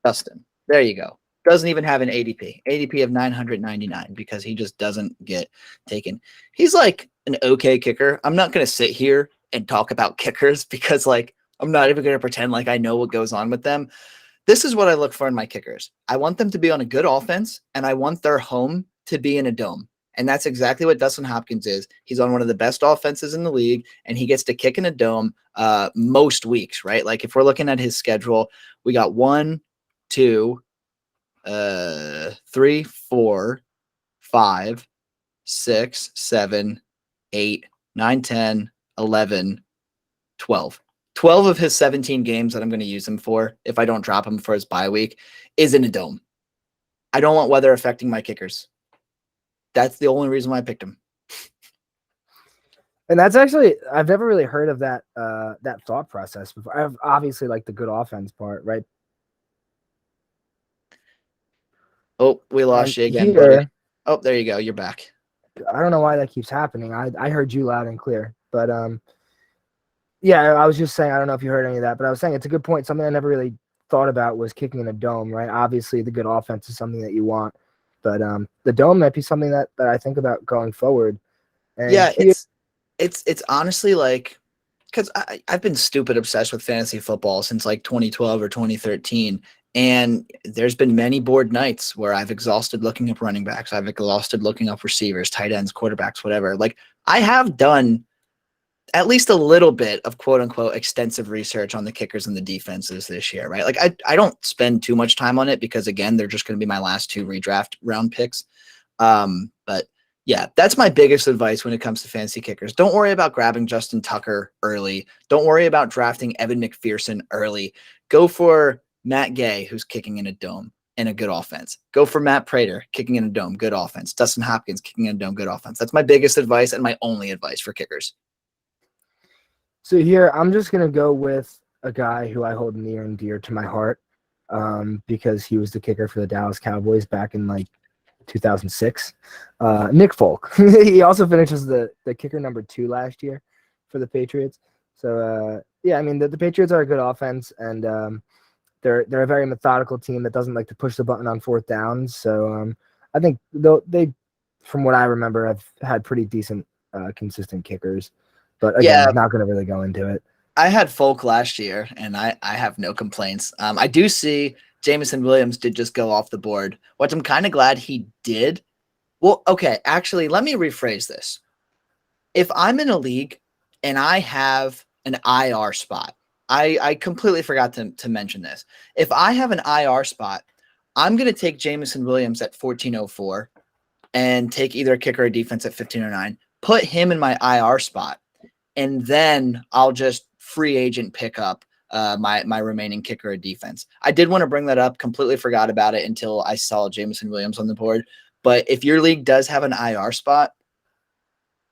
Dustin. There you go. Doesn't even have an ADP of 999 because he just doesn't get taken. He's like an okay kicker. I'm not going to sit here and talk about kickers because like I'm not even going to pretend like I know what goes on with them. This is what I look for in my kickers. I want them to be on a good offense and I want their home to be in a dome. And that's exactly what Dustin Hopkins is. He's on one of the best offenses in the league and he gets to kick in a dome most weeks, right? Like if we're looking at his schedule, we got 1, 2, 3, 4, 5, 6, 7, 8, 9, 10, 11, 12. 12 of his 17 games that I'm going to use him for, if I don't drop him for his bye week, is in a dome. I don't want weather affecting my kickers. That's the only reason why I picked him. And that's actually, I've never really heard of that that thought process before. I've obviously like the good offense part, right? Oh, we lost you again, here, buddy. Oh, there you go. You're back. I don't know why that keeps happening. I heard you loud and clear, but yeah, I was just saying, I don't know if you heard any of that, but I was saying it's a good point. Something I never really thought about was kicking in a dome, right? Obviously, the good offense is something that you want, but the dome might be something that I think about going forward. And yeah, it's honestly like, because I've been stupid obsessed with fantasy football since like 2012 or 2013. And there's been many board nights where I've exhausted looking up running backs. I've exhausted looking up receivers, tight ends, quarterbacks, whatever. Like I have done at least a little bit of quote unquote extensive research on the kickers and the defenses this year, right? Like I don't spend too much time on it because again, they're just going to be my last 2 redraft round picks. But yeah, that's my biggest advice when it comes to fantasy kickers. Don't worry about grabbing Justin Tucker early. Don't worry about drafting Evan McPherson early. Go for Matt Gay, who's kicking in a dome and a good offense. Go for Matt Prater, kicking in a dome, good offense. Dustin Hopkins, kicking in a dome, good offense. That's my biggest advice and my only advice for kickers. So here, I'm just going to go with a guy who I hold near and dear to my heart because he was the kicker for the Dallas Cowboys back in like 2006. Nick Folk. He also finishes the kicker number 2 last year for the Patriots. So, yeah, I mean, the Patriots are a good offense, and they're a very methodical team that doesn't like to push the button on 4th downs. So I think they, from what I remember, have had pretty decent, consistent kickers. But again, I'm not going to really go into it. I had Folk last year, and I have no complaints. I do see Jameson Williams did just go off the board, which I'm kind of glad he did. Well, okay, actually, let me rephrase this. If I'm in a league and I have an IR spot, I completely forgot to mention this. If I have an IR spot, I'm going to take Jameson Williams at 1404 and take either a kicker or defense at 1509, put him in my IR spot, and then I'll just free agent pick up my remaining kicker or defense. I did want to bring that up, completely forgot about it until I saw Jameson Williams on the board. But if your league does have an IR spot,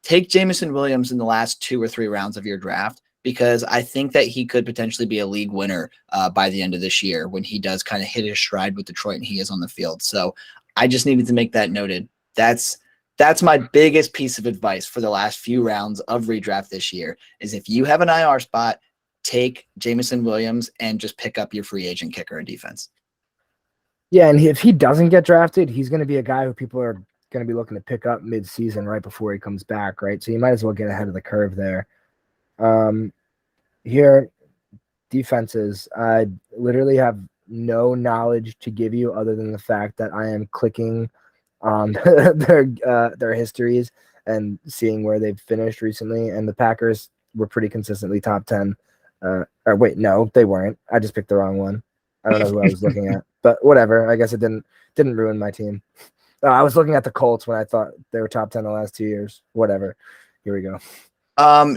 take Jameson Williams in the last 2 or 3 rounds of your draft, because I think that he could potentially be a league winner by the end of this year when he does kind of hit his stride with Detroit and he is on the field. So I just needed to make that noted. That's my biggest piece of advice for the last few rounds of redraft this year is if you have an IR spot, take Jameson Williams and just pick up your free agent kicker and defense. Yeah, and if he doesn't get drafted, he's going to be a guy who people are going to be looking to pick up mid-season right before he comes back, right? So you might as well get ahead of the curve there. Here, defenses, I literally have no knowledge to give you other than the fact that I am clicking on their histories and seeing where they've finished recently. And the Packers were pretty consistently top 10. Or wait, no, they weren't. I just picked the wrong one. I don't know who I was looking at, but whatever. I guess it didn't ruin my team. I was looking at the Colts when I thought they were top 10 the last 2 years. Whatever. Here we go.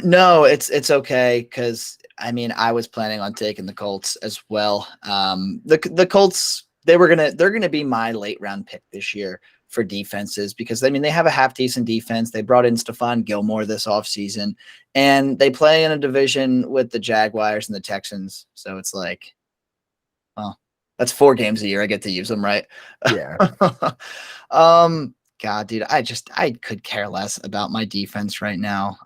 No, it's okay because I mean I was planning on taking the Colts as well. The Colts they're gonna be my late round pick this year for defenses because I mean they have a half decent defense. They brought in Stephon Gilmore this offseason, and they play in a division with the Jaguars and the Texans. So it's like Well, that's 4 games a year. I get to use them, right? Yeah. God, dude, I could care less about my defense right now.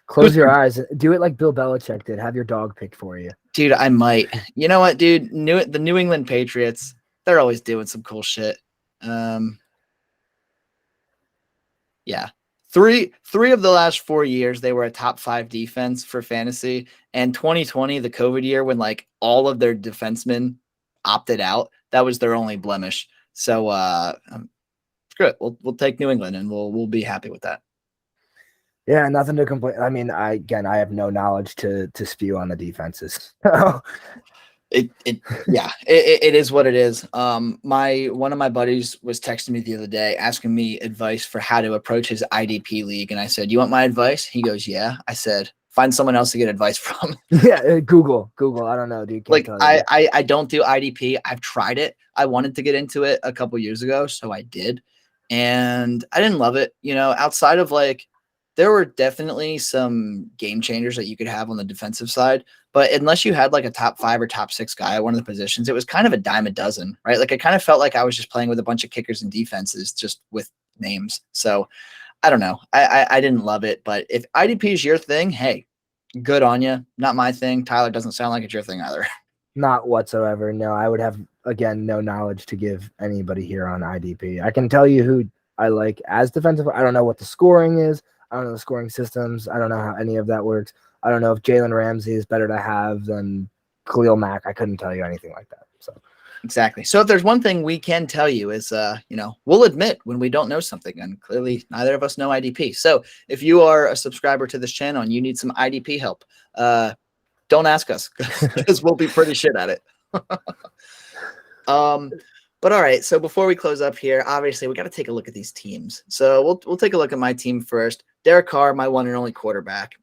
Close your eyes. Do it like Bill Belichick did. Have your dog pick for you. Dude, I might. You know what, dude? The New England Patriots, they're always doing some cool shit. Yeah. Three of the last 4 years, they were a top 5 defense for fantasy. And 2020, the COVID year, when like all of their defensemen opted out, that was their only blemish. So screw it. We'll take New England and we'll be happy with that. Yeah, nothing to complain. I mean, I have no knowledge to spew on the defenses. It is what it is. One of my buddies was texting me the other day asking me advice for how to approach his IDP league, and I said, "You want my advice?" He goes, "Yeah." I said, "Find someone else to get advice from." Yeah, Google. I don't know, dude. Like I don't do IDP. I've tried it. I wanted to get into it a couple years ago, so I did, and I didn't love it. You know, outside of like, there were definitely some game changers that you could have on the defensive side. But unless you had like a top 5 or top 6 guy at one of the positions, it was kind of a dime a dozen, right? Like it kind of felt like I was just playing with a bunch of kickers and defenses just with names. So I don't know. I didn't love it. But if IDP is your thing, hey, good on you. Not my thing. Tyler, doesn't sound like it's your thing either. Not whatsoever. No, I would have, again, no knowledge to give anybody here on IDP. I can tell you who I like as defensive. I don't know what the scoring is. I don't know the scoring systems. I don't know how any of that works. I don't know if Jalen Ramsey is better to have than Khalil Mack. I couldn't tell you anything like that. So exactly. So if there's one thing we can tell you is, we'll admit when we don't know something, and clearly neither of us know IDP. So if you are a subscriber to this channel and you need some IDP help, don't ask us because we'll be pretty shit at it. But all right. So before we close up here, obviously we got to take a look at these teams. So we'll take a look at my team first. Derek Carr, my one and only quarterback.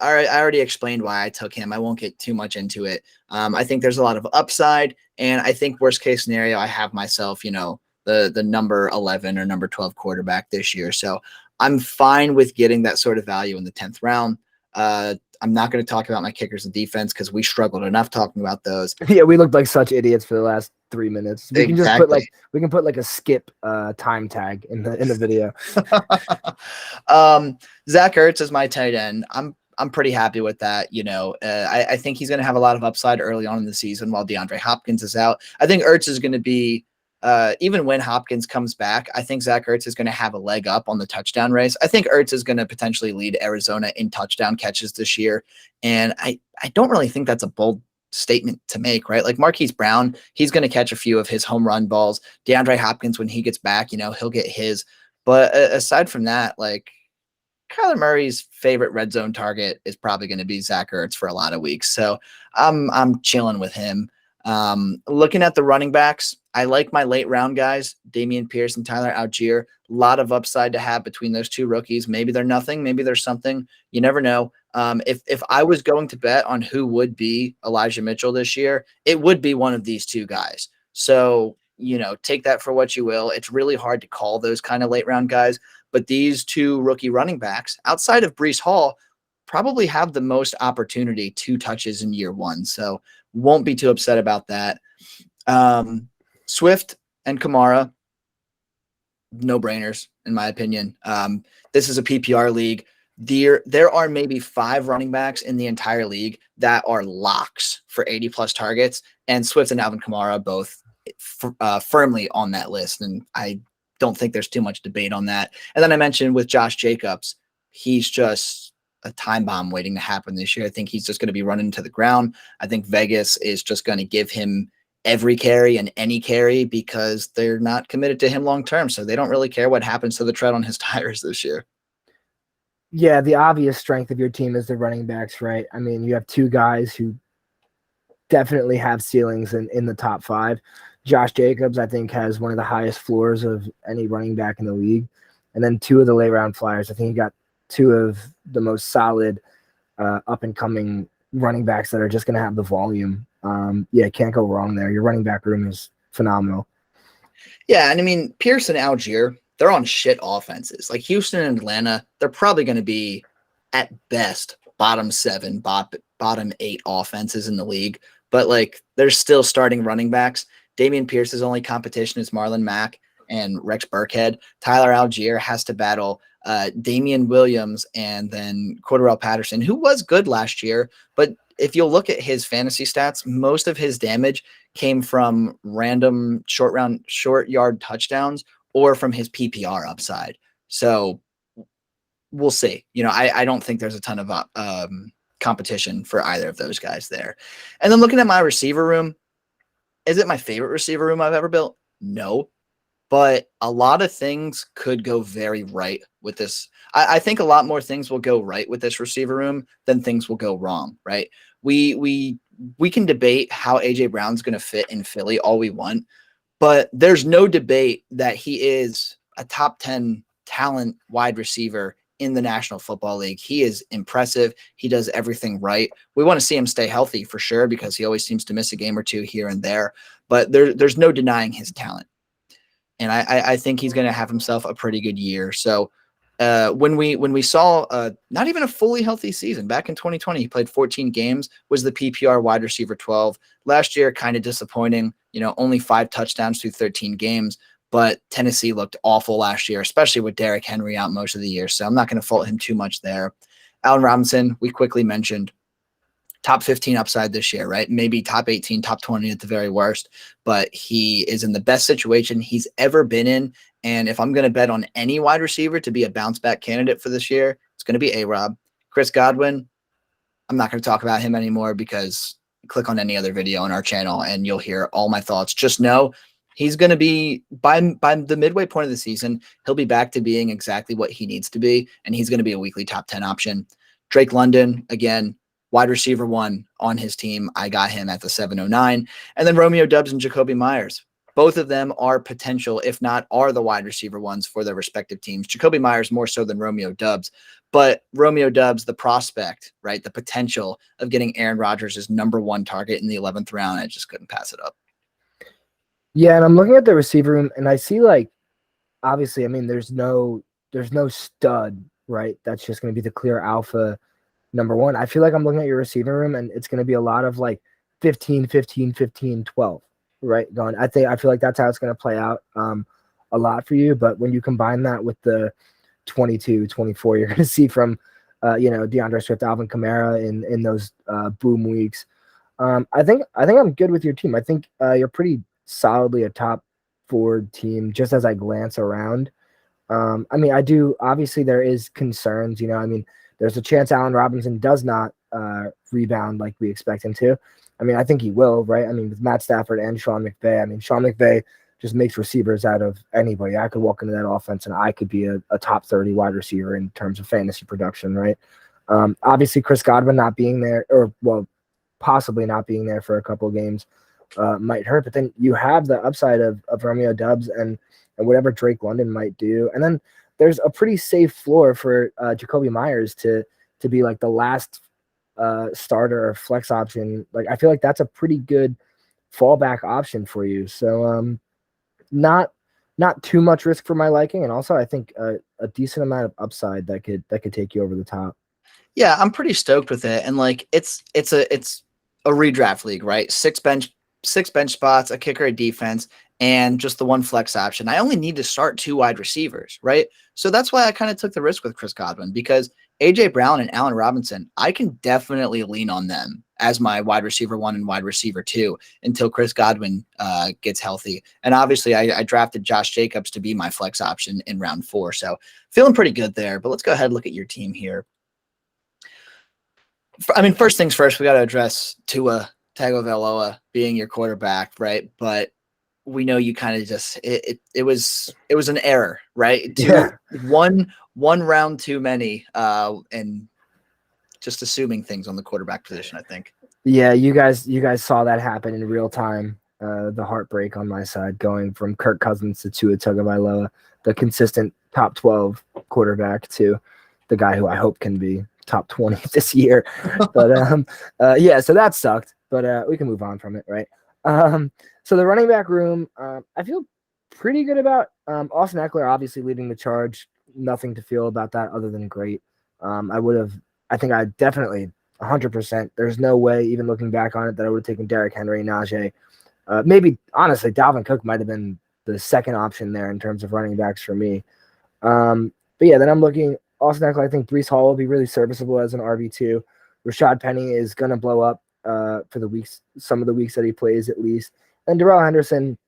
All right, I already explained why I took him. I won't get too much into it. I think there's a lot of upside, and I think worst case scenario, I have myself, the number 11 or number 12 quarterback this year. So I'm fine with getting that sort of value in the 10th round. I'm not going to talk about my kickers and defense because we struggled enough talking about those. Yeah, we looked like such idiots for the last 3 minutes. We can just put like a skip time tag in the video. Zach Ertz is my tight end. I'm pretty happy with that. I think he's going to have a lot of upside early on in the season while DeAndre Hopkins is out. I think Ertz is going to be, even when Hopkins comes back, I think Zach Ertz is going to have a leg up on the touchdown race. I think Ertz is going to potentially lead Arizona in touchdown catches this year. And I don't really think that's a bold statement to make, right? Like Marquise Brown, he's going to catch a few of his home run balls. DeAndre Hopkins, when he gets back, he'll get his. But aside from that, like, Kyler Murray's favorite red zone target is probably going to be Zach Ertz for a lot of weeks. So I'm chilling with him. Looking at the running backs, I like my late round guys, Damian Pierce and Tyler Algier. A lot of upside to have between those two rookies. Maybe they're nothing. Maybe there's something. You never know. If I was going to bet on who would be Elijah Mitchell this year, it would be one of these two guys. So, take that for what you will. It's really hard to call those kind of late round guys. But these two rookie running backs, outside of Breece Hall, probably have the most opportunity, 2 touches in year 1. So won't be too upset about that. Swift and Kamara, no-brainers, in my opinion. This is a PPR league. There are maybe 5 running backs in the entire league that are locks for 80-plus targets, and Swift and Alvin Kamara both firmly on that list, and I don't think there's too much debate on that. And then I mentioned with Josh Jacobs, he's just a time bomb waiting to happen this year. I think he's just going to be running to the ground. I think Vegas is just going to give him every carry and any carry because they're not committed to him long term. So they don't really care what happens to the tread on his tires this year. Yeah, the obvious strength of your team is the running backs, right? I mean, you have 2 guys who definitely have ceilings in the top 5. Josh Jacobs, I think, has one of the highest floors of any running back in the league. And then 2 of the late round flyers. I think you got 2 of the most solid up-and-coming running backs that are just going to have the volume. Can't go wrong there. Your running back room is phenomenal. Yeah, and I mean, Pierce and Algier, they're on shit offenses. Like Houston and Atlanta, they're probably going to be, at best, bottom 7, bottom 8 offenses in the league. but like there's still starting running backs. Damian Pierce's only competition is Marlon Mack and Rex Burkhead. Tyler Algier has to battle Damian Williams and then Cordarrelle Patterson, who was good last year. But if you'll look at his fantasy stats, most of his damage came from random short yard touchdowns or from his PPR upside. So we'll see. I don't think there's a ton of competition for either of those guys there. And then looking at my receiver room, is it my favorite receiver room I've ever built? No. But a lot of things could go very right with this. I think a lot more things will go right with this receiver room than things will go wrong, right? We can debate how AJ Brown's going to fit in Philly all we want, but there's no debate that he is a top 10 talent wide receiver in the National Football League. He is impressive. He does everything right. We want to see him stay healthy for sure because he always seems to miss a game or two here and there, but there's no denying his talent. And I think he's going to have himself a pretty good year. So when we saw not even a fully healthy season back in 2020, he played 14 games, was the PPR wide receiver 12. Last year, kind of disappointing, only 5 touchdowns through 13 games. But Tennessee looked awful last year, especially with Derrick Henry out most of the year. So I'm not going to fault him too much there. Allen Robinson, we quickly mentioned. Top 15 upside this year, right? Maybe top 18, top 20 at the very worst, but he is in the best situation he's ever been in. And if I'm going to bet on any wide receiver to be a bounce back candidate for this year, it's going to be A-Rob. Chris Godwin, I'm not going to talk about him anymore because click on any other video on our channel and you'll hear all my thoughts. Just know he's going to be, by the midway point of the season, he'll be back to being exactly what he needs to be, and he's going to be a weekly top 10 option. Drake London, again, wide receiver 1 on his team. I got him at the 709. And then Romeo Doubs and Jacoby Myers. Both of them are potential, if not are the wide receiver ones for their respective teams. Jacoby Myers more so than Romeo Doubs. But Romeo Doubs, the prospect, right, the potential of getting Aaron Rodgers' number 1 target in the 11th round, I just couldn't pass it up. Yeah, and I'm looking at the receiver room, and I see, like, obviously, I mean, there's no stud, right? That's just going to be the clear alpha number 1. I feel like I'm looking at your receiver room, and it's going to be a lot of like 15, 15, 15, 12, right? I feel like that's how it's going to play out a lot for you. But when you combine that with the 22, 24, you're going to see from, DeAndre Swift, Alvin Kamara in those boom weeks. I think I'm good with your team. I think you're pretty solidly a top 4 team just as I glance around. I mean, obviously there is concerns, there's a chance Allen Robinson does not rebound like we expect him to. I mean, I think he will, right? I mean, with Matt Stafford and Sean McVay. I mean, Sean McVay just makes receivers out of anybody. I could walk into that offense and I could be a top 30 wide receiver in terms of fantasy production, right? Obviously, Chris Godwin not being there, or, well, possibly not being there for a couple of games might hurt. But then you have the upside of Romeo Doubs and whatever Drake London might do. And then there's a pretty safe floor for Jacoby Myers to be like the last starter or flex option. Like, I feel like that's a pretty good fallback option for you. So not too much risk for my liking, and also I think a decent amount of upside that could take you over the top. Yeah, I'm pretty stoked with it, and like it's a redraft league, right? Six bench spots, a kicker, a defense, and just the 1 flex option. I only need to start 2 wide receivers, right? So that's why I kind of took the risk with Chris Godwin, because AJ Brown and Allen Robinson, I can definitely lean on them as my wide receiver 1 and wide receiver 2 until Chris Godwin gets healthy. And obviously I drafted Josh Jacobs to be my flex option in round 4. So feeling pretty good there, but let's go ahead and look at your team here. I mean, first things first, we got to address Tua Tagovailoa being your quarterback, right? But we know you kind of just it was an error, right? One round too many, and just assuming things on the quarterback position, I think. Yeah, you guys saw that happen in real time. The heartbreak on my side, going from Kirk Cousins to Tua Tagovailoa, the consistent top 12 quarterback, to the guy who I hope can be top 20 this year. But yeah, so that sucked. But we can move on from it, right? So the running back room, I feel pretty good about. Austin Eckler obviously leading the charge. Nothing to feel about that other than great. I think I definitely 100%. There's no way, even looking back on it, that I would have taken Derrick Henry, Najee. Maybe, honestly, Dalvin Cook might have been the second option there in terms of running backs for me. But yeah, then I'm looking – Austin Eckler, I think Breece Hall will be really serviceable as an RB2. Rashad Penny is going to blow up for the weeks, some of the weeks that he plays at least. And Darrell Henderson,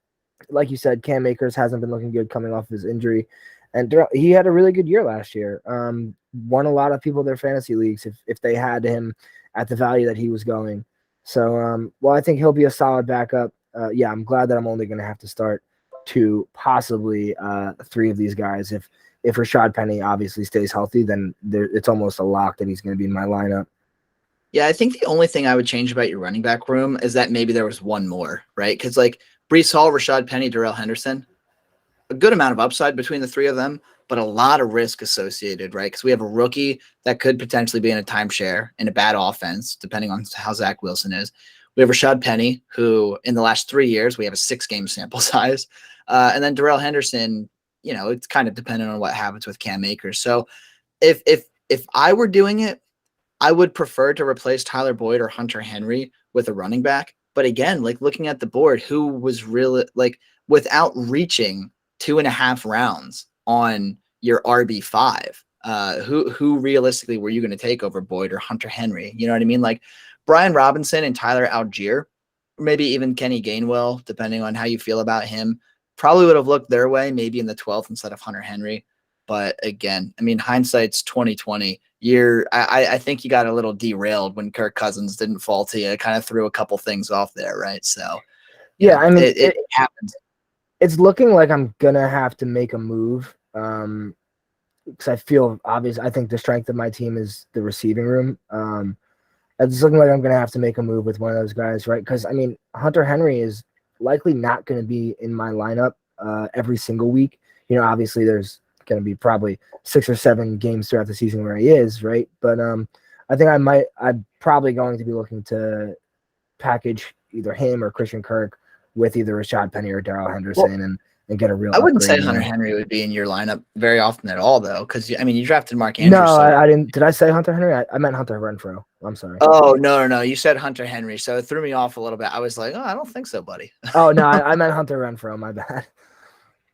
like you said, Cam Akers hasn't been looking good coming off his injury. And he had a really good year last year. Won a lot of people their fantasy leagues if they had him at the value that he was going. So, well, I think he'll be a solid backup. Yeah, I'm glad that I'm only going to have to start 2, possibly 3 of these guys. If Rashad Penny obviously stays healthy, then it's almost a lock that he's going to be in my lineup. Yeah, I think the only thing I would change about your running back room is that maybe there was one more, right? Because like Breece Hall, Rashad Penny, Darrell Henderson, a good amount of upside between the 3 of them, but a lot of risk associated, right? Because we have a rookie that could potentially be in a timeshare in a bad offense, depending on how Zach Wilson is. We have Rashad Penny, who in the last 3 years, we have a 6-game sample size. And then Darrell Henderson, it's kind of dependent on what happens with Cam Akers. So if I were doing it, I would prefer to replace Tyler Boyd or Hunter Henry with a running back. But again, like looking at the board, who was really like without reaching 2.5 rounds on your RB5, who realistically were you going to take over Boyd or Hunter Henry? You know what I mean? Like Brian Robinson and Tyler Algier, maybe even Kenny Gainwell, depending on how you feel about him, probably would have looked their way, maybe in the 12th instead of Hunter Henry. But again, I mean, hindsight's 2020. I think you got a little derailed when Kirk Cousins didn't fall to you. It kind of threw a couple things off there, right? So, yeah, I mean, it happens. It's looking like I'm gonna have to make a move because I feel obvious. I think the strength of my team is the receiving room. It's looking like I'm gonna have to make a move with one of those guys, right? Because I mean, Hunter Henry is likely not going to be in my lineup every single week. Obviously there's going to be probably 6 or 7 games throughout the season where he is, right? But I think I'm probably going to be looking to package either him or Christian Kirk with either Rashad Penny or Darrell Henderson and get a real I wouldn't say upgrade Hunter there. Henry would be in your lineup very often at all, though, because you drafted Mark No, Andrews. I didn't. Did I say Hunter Henry? I meant Hunter Renfrow. I'm sorry. Oh, no. You said Hunter Henry, so it threw me off a little bit. I was like, oh, I don't think so, buddy. Oh, no, I meant Hunter Renfrow. My bad.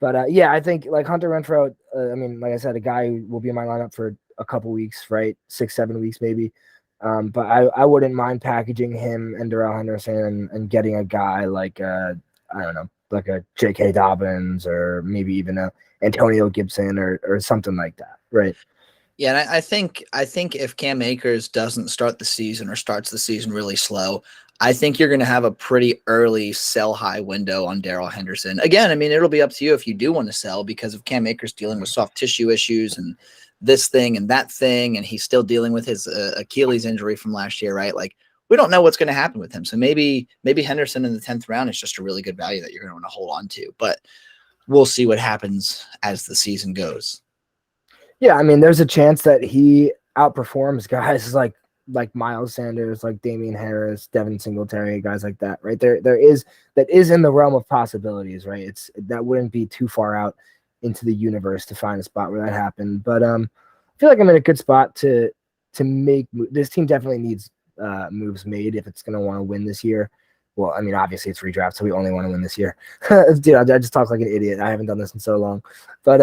But yeah, I think like Hunter Renfrow, I mean, like I said, a guy who will be in my lineup for a couple weeks, right? 6-7 weeks maybe. But I wouldn't mind packaging him and Darrell Henderson and getting a guy like I don't know, like a J.K. Dobbins or maybe even a Antonio Gibson or something like that, right? Yeah, and I think if Cam Akers doesn't start the season or starts the season really slow, I think you're going to have a pretty early sell high window on Darrell Henderson. Again, I mean, it'll be up to you if you do want to sell, because of Cam Akers dealing with soft tissue issues and this thing and that thing, and he's still dealing with his Achilles injury from last year, right? Like, we don't know what's going to happen with him. So maybe Henderson in the 10th round is just a really good value that you're going to want to hold on to. But we'll see what happens as the season goes. Yeah, I mean, there's a chance that he outperforms guys like Miles Sanders, like Damian Harris, Devin Singletary, guys like that, right? There is that is in the realm of possibilities, right? That wouldn't be too far out into the universe to find a spot where that happened. But I feel like I'm in a good spot to make this team. Definitely needs moves made if it's going to want to win this year. Well, I mean, obviously it's redraft, so we only want to win this year. Dude, I just talk like an idiot. I haven't done this in so long. But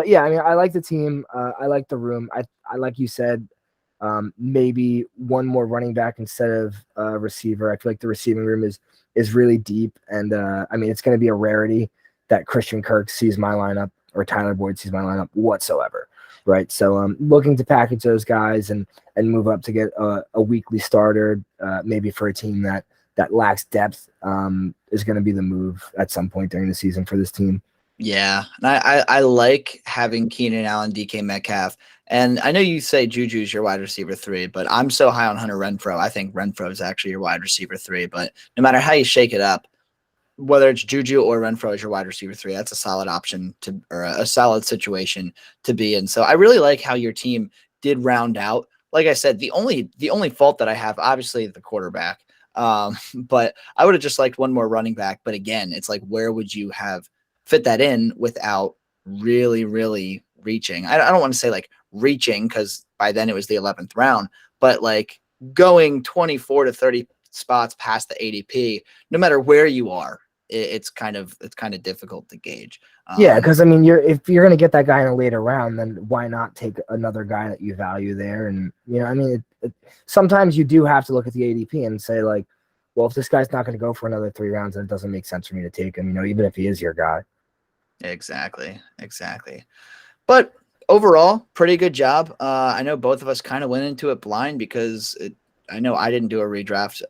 yeah, I mean, I like the team. I like the room. I like you said, maybe one more running back instead of receiver. I feel like the receiving room is really deep. And I mean, it's going to be a rarity that Christian Kirk sees my lineup or Tyler Boyd sees my lineup whatsoever. Right. So looking to package those guys and move up to get a weekly starter, maybe for a team that lacks depth, is going to be the move at some point during the season for this team. Yeah, and I like having Keenan Allen, DK Metcalf, and I know you say Juju's your wide receiver 3, but I'm so high on Hunter Renfrow. I think Renfrow is actually your wide receiver 3, but no matter how you shake it up, whether it's Juju or Renfrow as your wide receiver 3, that's a solid option or a solid situation to be in. So I really like how your team did round out. Like I said, the only fault that I have, obviously the quarterback. But I would have just liked one more running back. But again, it's like, where would you have fit that in without really, really reaching? I don't want to say like reaching, because by then it was the 11th round, but like going 24 to 30 spots past the ADP, no matter where you are, it's kind of difficult to gauge. Yeah, because I mean, if you're going to get that guy in a later round, then why not take another guy that you value there? And I mean, sometimes you do have to look at the ADP and say like, well, if this guy's not going to go for another 3 rounds, then it doesn't make sense for me to take him. Even if he is your guy. Exactly. But overall, pretty good job. I know both of us kind of went into it blind because I know I didn't do a redraft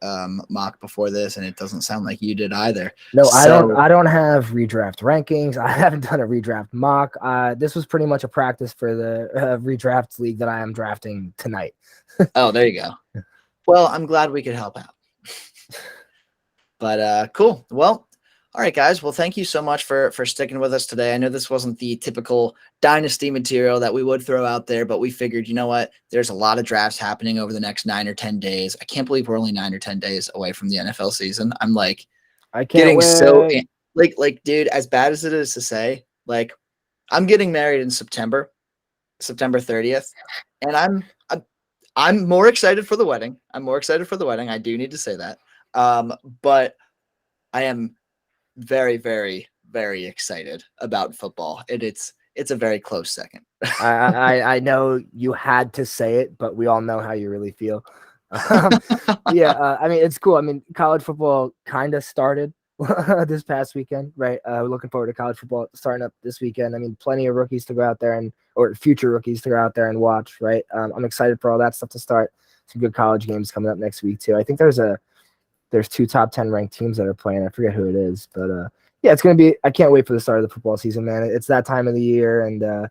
mock before this, and it doesn't sound like you did either. No, I don't have redraft rankings. I haven't done a redraft mock. This was pretty much a practice for the redraft league that I am drafting tonight. Oh, there you go. Well, I'm glad we could help out. But cool. Well, all right, guys. Well, thank you so much for sticking with us today. I know this wasn't the typical Dynasty material that we would throw out there, but we figured, you know what? There's a lot of drafts happening over the next 9 or 10 days. I can't believe we're only 9 or 10 days away from the NFL season. I'm like, I can't wait. So dude, as bad as it is to say, like, I'm getting married in September 30th, and I'm more excited for the wedding. I do need to say that. But I am very, very, very excited about football. It's a very close second. I know you had to say it, but we all know how you really feel. Yeah, I mean, it's cool. I mean, college football kind of started this past weekend, right? We're looking forward to college football starting up this weekend. I mean, plenty of rookies to go out there or future rookies to go out there and watch, right? I'm excited for all that stuff to start. Some good college games coming up next week too. I think there's 2 top 10 ranked teams that are playing. I forget who it is, but yeah, it's going to be, I can't wait for the start of the football season, man. It's that time of the year. And,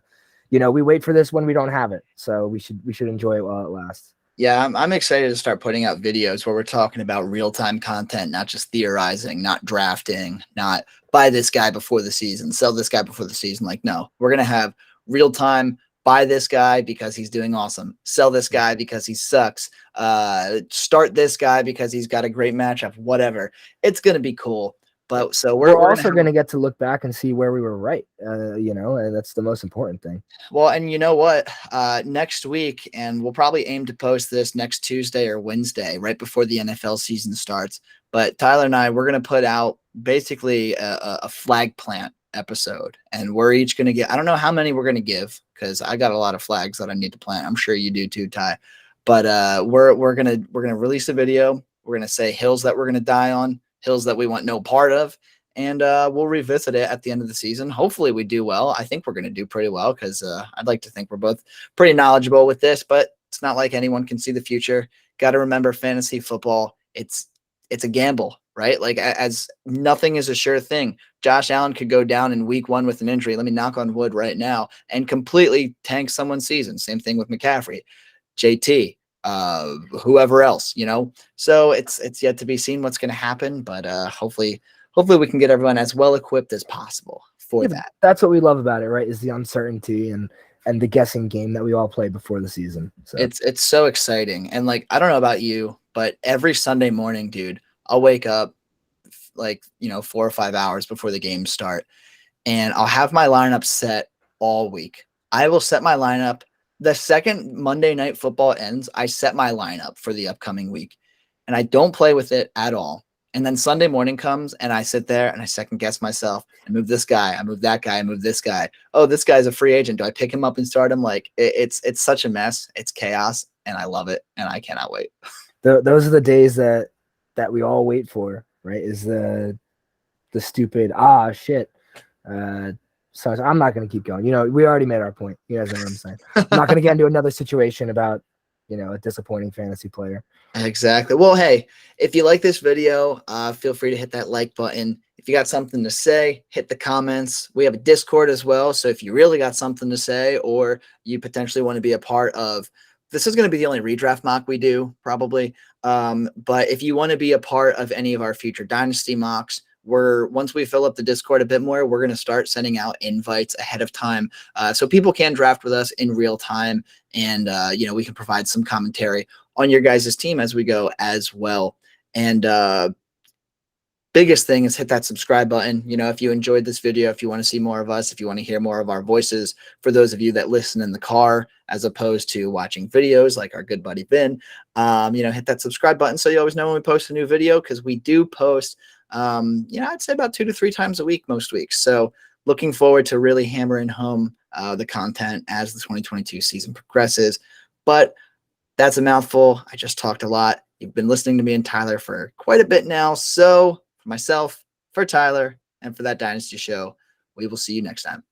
we wait for this when we don't have it. So we should enjoy it while it lasts. Yeah. I'm excited to start putting out videos where we're talking about real-time content, not just theorizing, not drafting, not buy this guy before the season, sell this guy before the season. Like, no, we're going to have real-time, buy this guy because he's doing awesome, sell this guy because he sucks, start this guy because he's got a great matchup, whatever. It's going to be cool. But so we're also going to get to look back and see where we were right, and that's the most important thing. Well, and you know what? Next week, and we'll probably aim to post this next Tuesday or Wednesday, right before the NFL season starts. But Tyler and I, we're going to put out basically a flag plant episode, and we're each going to get, I don't know how many we're going to give because I got a lot of flags that I need to plant. I'm sure you do too, Ty. But we're going to release a video. We're going to say hills that we're going to die on, hills that we want no part of, and we'll revisit it at the end of the season. Hopefully we do well. I think we're going to do pretty well because I'd like to think we're both pretty knowledgeable with this, but it's not like anyone can see the future. Got to remember fantasy football. It's a gamble, right? Like, as nothing is a sure thing. Josh Allen could go down in week 1 with an injury. Let me knock on wood right now and completely tank someone's season. Same thing with McCaffrey, JT, whoever else, so it's yet to be seen what's going to happen, but hopefully we can get everyone as well equipped as possible for that. That's what we love about it, right? Is the uncertainty and the guessing game that we all play before the season. So it's so exciting. And like, I don't know about you, but every Sunday morning, dude, I'll wake up 4 or 5 hours before the games start, and I'll have my lineup set all week. I will set my lineup the second Monday Night Football ends. I set my lineup for the upcoming week, and I don't play with it at all. And then Sunday morning comes, and I sit there and I second guess myself. I move this guy, I move that guy, I move this guy. Oh, this guy's a free agent. Do I pick him up and start him? Like, it's such a mess. It's chaos, and I love it, and I cannot wait. Those are the days that we all wait for, right? Is the stupid shit. So I'm not going to keep going. We already made our point. You guys know what I'm saying. I'm not going to get into another situation about, a disappointing fantasy player. Exactly. Well, hey, if you like this video, feel free to hit that like button. If you got something to say, hit the comments. We have a Discord as well. So if you really got something to say, or you potentially want to be a part of, this is going to be the only redraft mock we do probably. But if you want to be a part of any of our future Dynasty mocks, once we fill up the Discord a bit more, we're going to start sending out invites ahead of time, so people can draft with us in real time, and we can provide some commentary on your guys' team as we go as well. And biggest thing is hit that subscribe button. You know, if you enjoyed this video, if you want to see more of us, if you want to hear more of our voices, for those of you that listen in the car as opposed to watching videos like our good buddy Ben, you know, hit that subscribe button so you always know when we post a new video, because we do post, you know, I'd say about 2 to 3 times a week most weeks. So looking forward to really hammering home the content as the 2022 season progresses. But that's a mouthful. I just talked a lot. You've been listening to me and Tyler for quite a bit now. So for myself, for Tyler, and for that Dynasty show, we will see you next time.